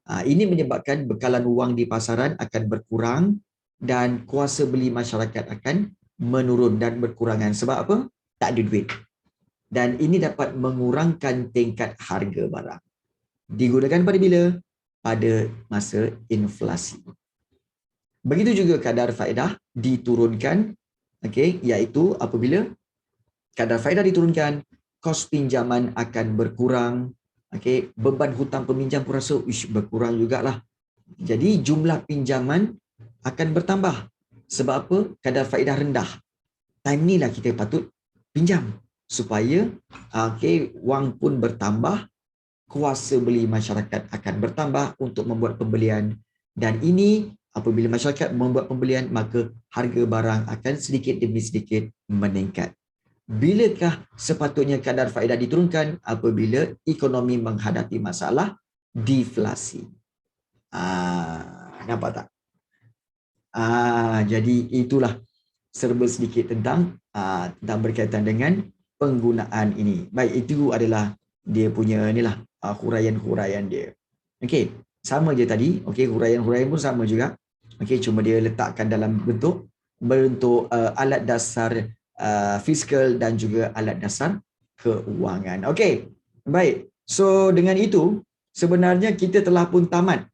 Ini menyebabkan bekalan wang di pasaran akan berkurang dan kuasa beli masyarakat akan menurun dan berkurangan. Sebab apa? Tak ada duit. Dan ini dapat mengurangkan tingkat harga barang. Digunakan pada bila? Pada masa inflasi. Begitu juga kadar faedah diturunkan, okey, iaitu apabila kadar faedah diturunkan, kos pinjaman akan berkurang, okey, beban hutang peminjam pun rasa berkurang jugalah. Jadi jumlah pinjaman akan bertambah. Sebab apa? Kadar faedah rendah. Time ni lah kita patut pinjam supaya okey, wang pun bertambah, kuasa beli masyarakat akan bertambah untuk membuat pembelian, dan ini apabila masyarakat membuat pembelian maka harga barang akan sedikit demi sedikit meningkat. Bilakah sepatutnya kadar faedah diturunkan? Apabila ekonomi menghadapi masalah deflasi. Nampak tak? Jadi itulah serba sedikit tentang berkaitan dengan penggunaan ini. Baik, itu adalah dia punya inilah huraian-huraian dia. Okey, sama je tadi. Okey, huraian-huraian pun sama juga. Okey, cuma dia letakkan dalam bentuk alat dasar fiskal dan juga alat dasar keuangan. Okey. Baik. So dengan itu sebenarnya kita telah pun tamat.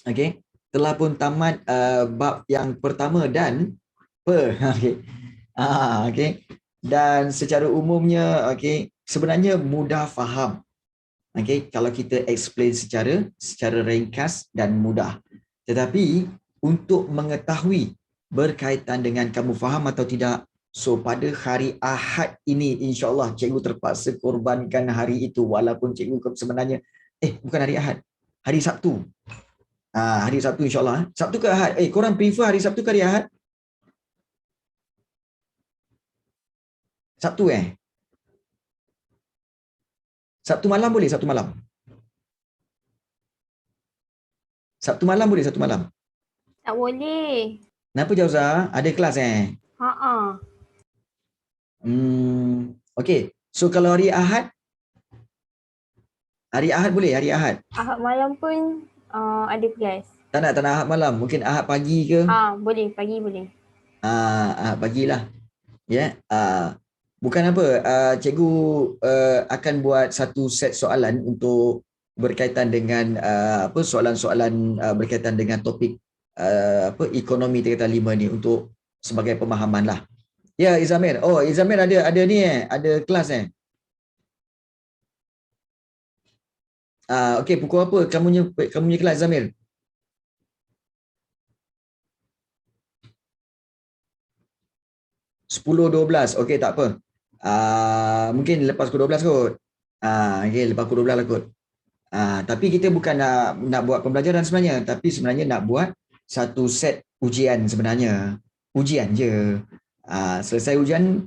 Okey. Telah pun tamat bab yang pertama dan okey. Okey. Dan secara umumnya okey, sebenarnya mudah faham. Okey, kalau kita explain secara ringkas dan mudah. Tetapi untuk mengetahui berkaitan dengan kamu faham atau tidak, so pada hari Ahad ini insya-Allah cikgu terpaksa korbankan hari itu walaupun cikgu sebenarnya bukan hari Ahad, hari Sabtu. Hari Sabtu insya-Allah. Sabtu ke Ahad? Korang prefer hari Sabtu ke hari Ahad? Sabtu Sabtu malam boleh, Sabtu malam. Sabtu malam boleh, Sabtu malam. Tak boleh. Kenapa Jauza? Ada kelas Okey. So kalau hari Ahad boleh, hari Ahad. Ahad malam pun ada kelas. Tak nak Ahad malam. Mungkin Ahad pagi ke? Boleh, pagi boleh. Ahad pagilah. Ya. Bukan apa. Cikgu akan buat satu set soalan untuk berkaitan dengan soalan-soalan berkaitan dengan topik ekonomi tingkatan 5 ni untuk sebagai pemahaman lah. Ya, Izamir. Izamir ada ni ada kelas okey, pukul apa kamu punya kelas Izamir? 10.12. Okey, tak apa. Mungkin lepas pukul 12 kot. Okey, lepas pukul 12 lah kot. Tapi kita bukan nak buat pembelajaran sebenarnya, tapi sebenarnya nak buat satu set ujian sebenarnya. Ujian je. Selesai ujian,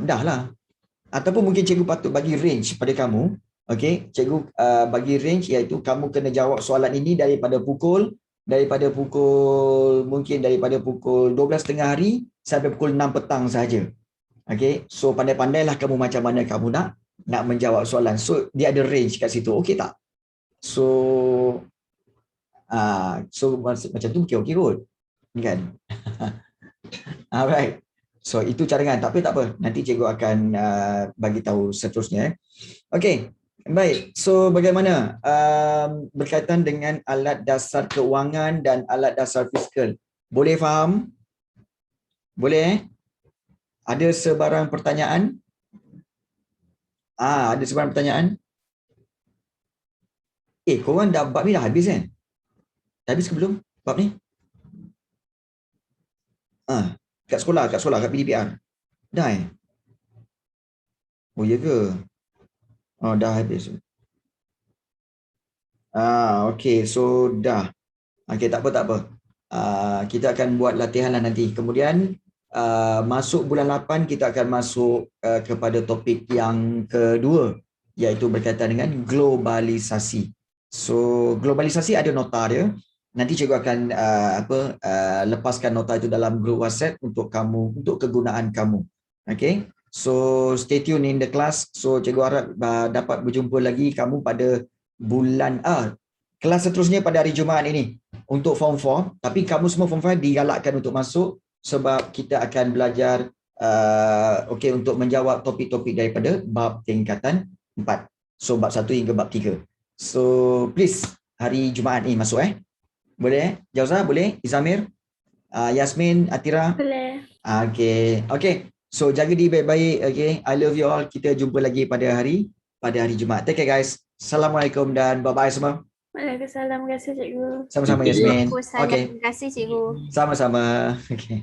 dah lah. Ataupun mungkin cikgu patut bagi range pada kamu. Okey, cikgu bagi range iaitu kamu kena jawab soalan ini daripada pukul 12 tengah hari sampai pukul 6 petang saja. Okey, so pandai-pandailah kamu macam mana kamu nak menjawab soalan. So dia ada range kat situ. Okey tak? So macam tu okey kot. Kan? Alright. So itu cadangan, tapi tak apa. Nanti cikgu akan bagi tahu seterusnya. Okey. Baik. So bagaimana berkaitan dengan alat dasar keuangan dan alat dasar fiskal? Boleh faham? Boleh? Ada sebarang pertanyaan? Ada sebarang pertanyaan? Korang bab ni dah habis kan? Dah habis ke belum bab ni? Kat sekolah, kat PDPR. Dah eh? Oh ya ke? Oh dah habis. Okay, so dah. Okay, tak apa, tak apa. Kita akan buat latihan lah nanti. Kemudian masuk bulan 8 kita akan masuk kepada topik yang kedua, iaitu berkaitan dengan globalisasi. So globalisasi ada nota dia. Nanti cikgu akan lepaskan nota itu dalam grup WhatsApp untuk kamu, untuk kegunaan kamu. Okay. So stay tune in the class. So cikgu harap dapat berjumpa lagi kamu pada bulan kelas seterusnya pada hari Jumaat ini untuk form 4, tapi kamu semua form 5 digalakkan untuk masuk sebab kita akan belajar untuk menjawab topik-topik daripada bab tingkatan 4. So bab 1 hingga bab 3. So please hari Jumaat ni masuk Boleh Jauza, boleh? Izamir, Yasmin, Atira? Boleh. Okay. So jaga diri baik-baik. Okay. I love you all. Kita jumpa lagi pada hari Jumaat. Take care guys. Assalamualaikum dan bye-bye semua. Waalaikumsalam. Terima kasih cikgu. Sama-sama Yasmin. Waalaikumsalam. Okay. Terima kasih cikgu. Sama-sama. Okay.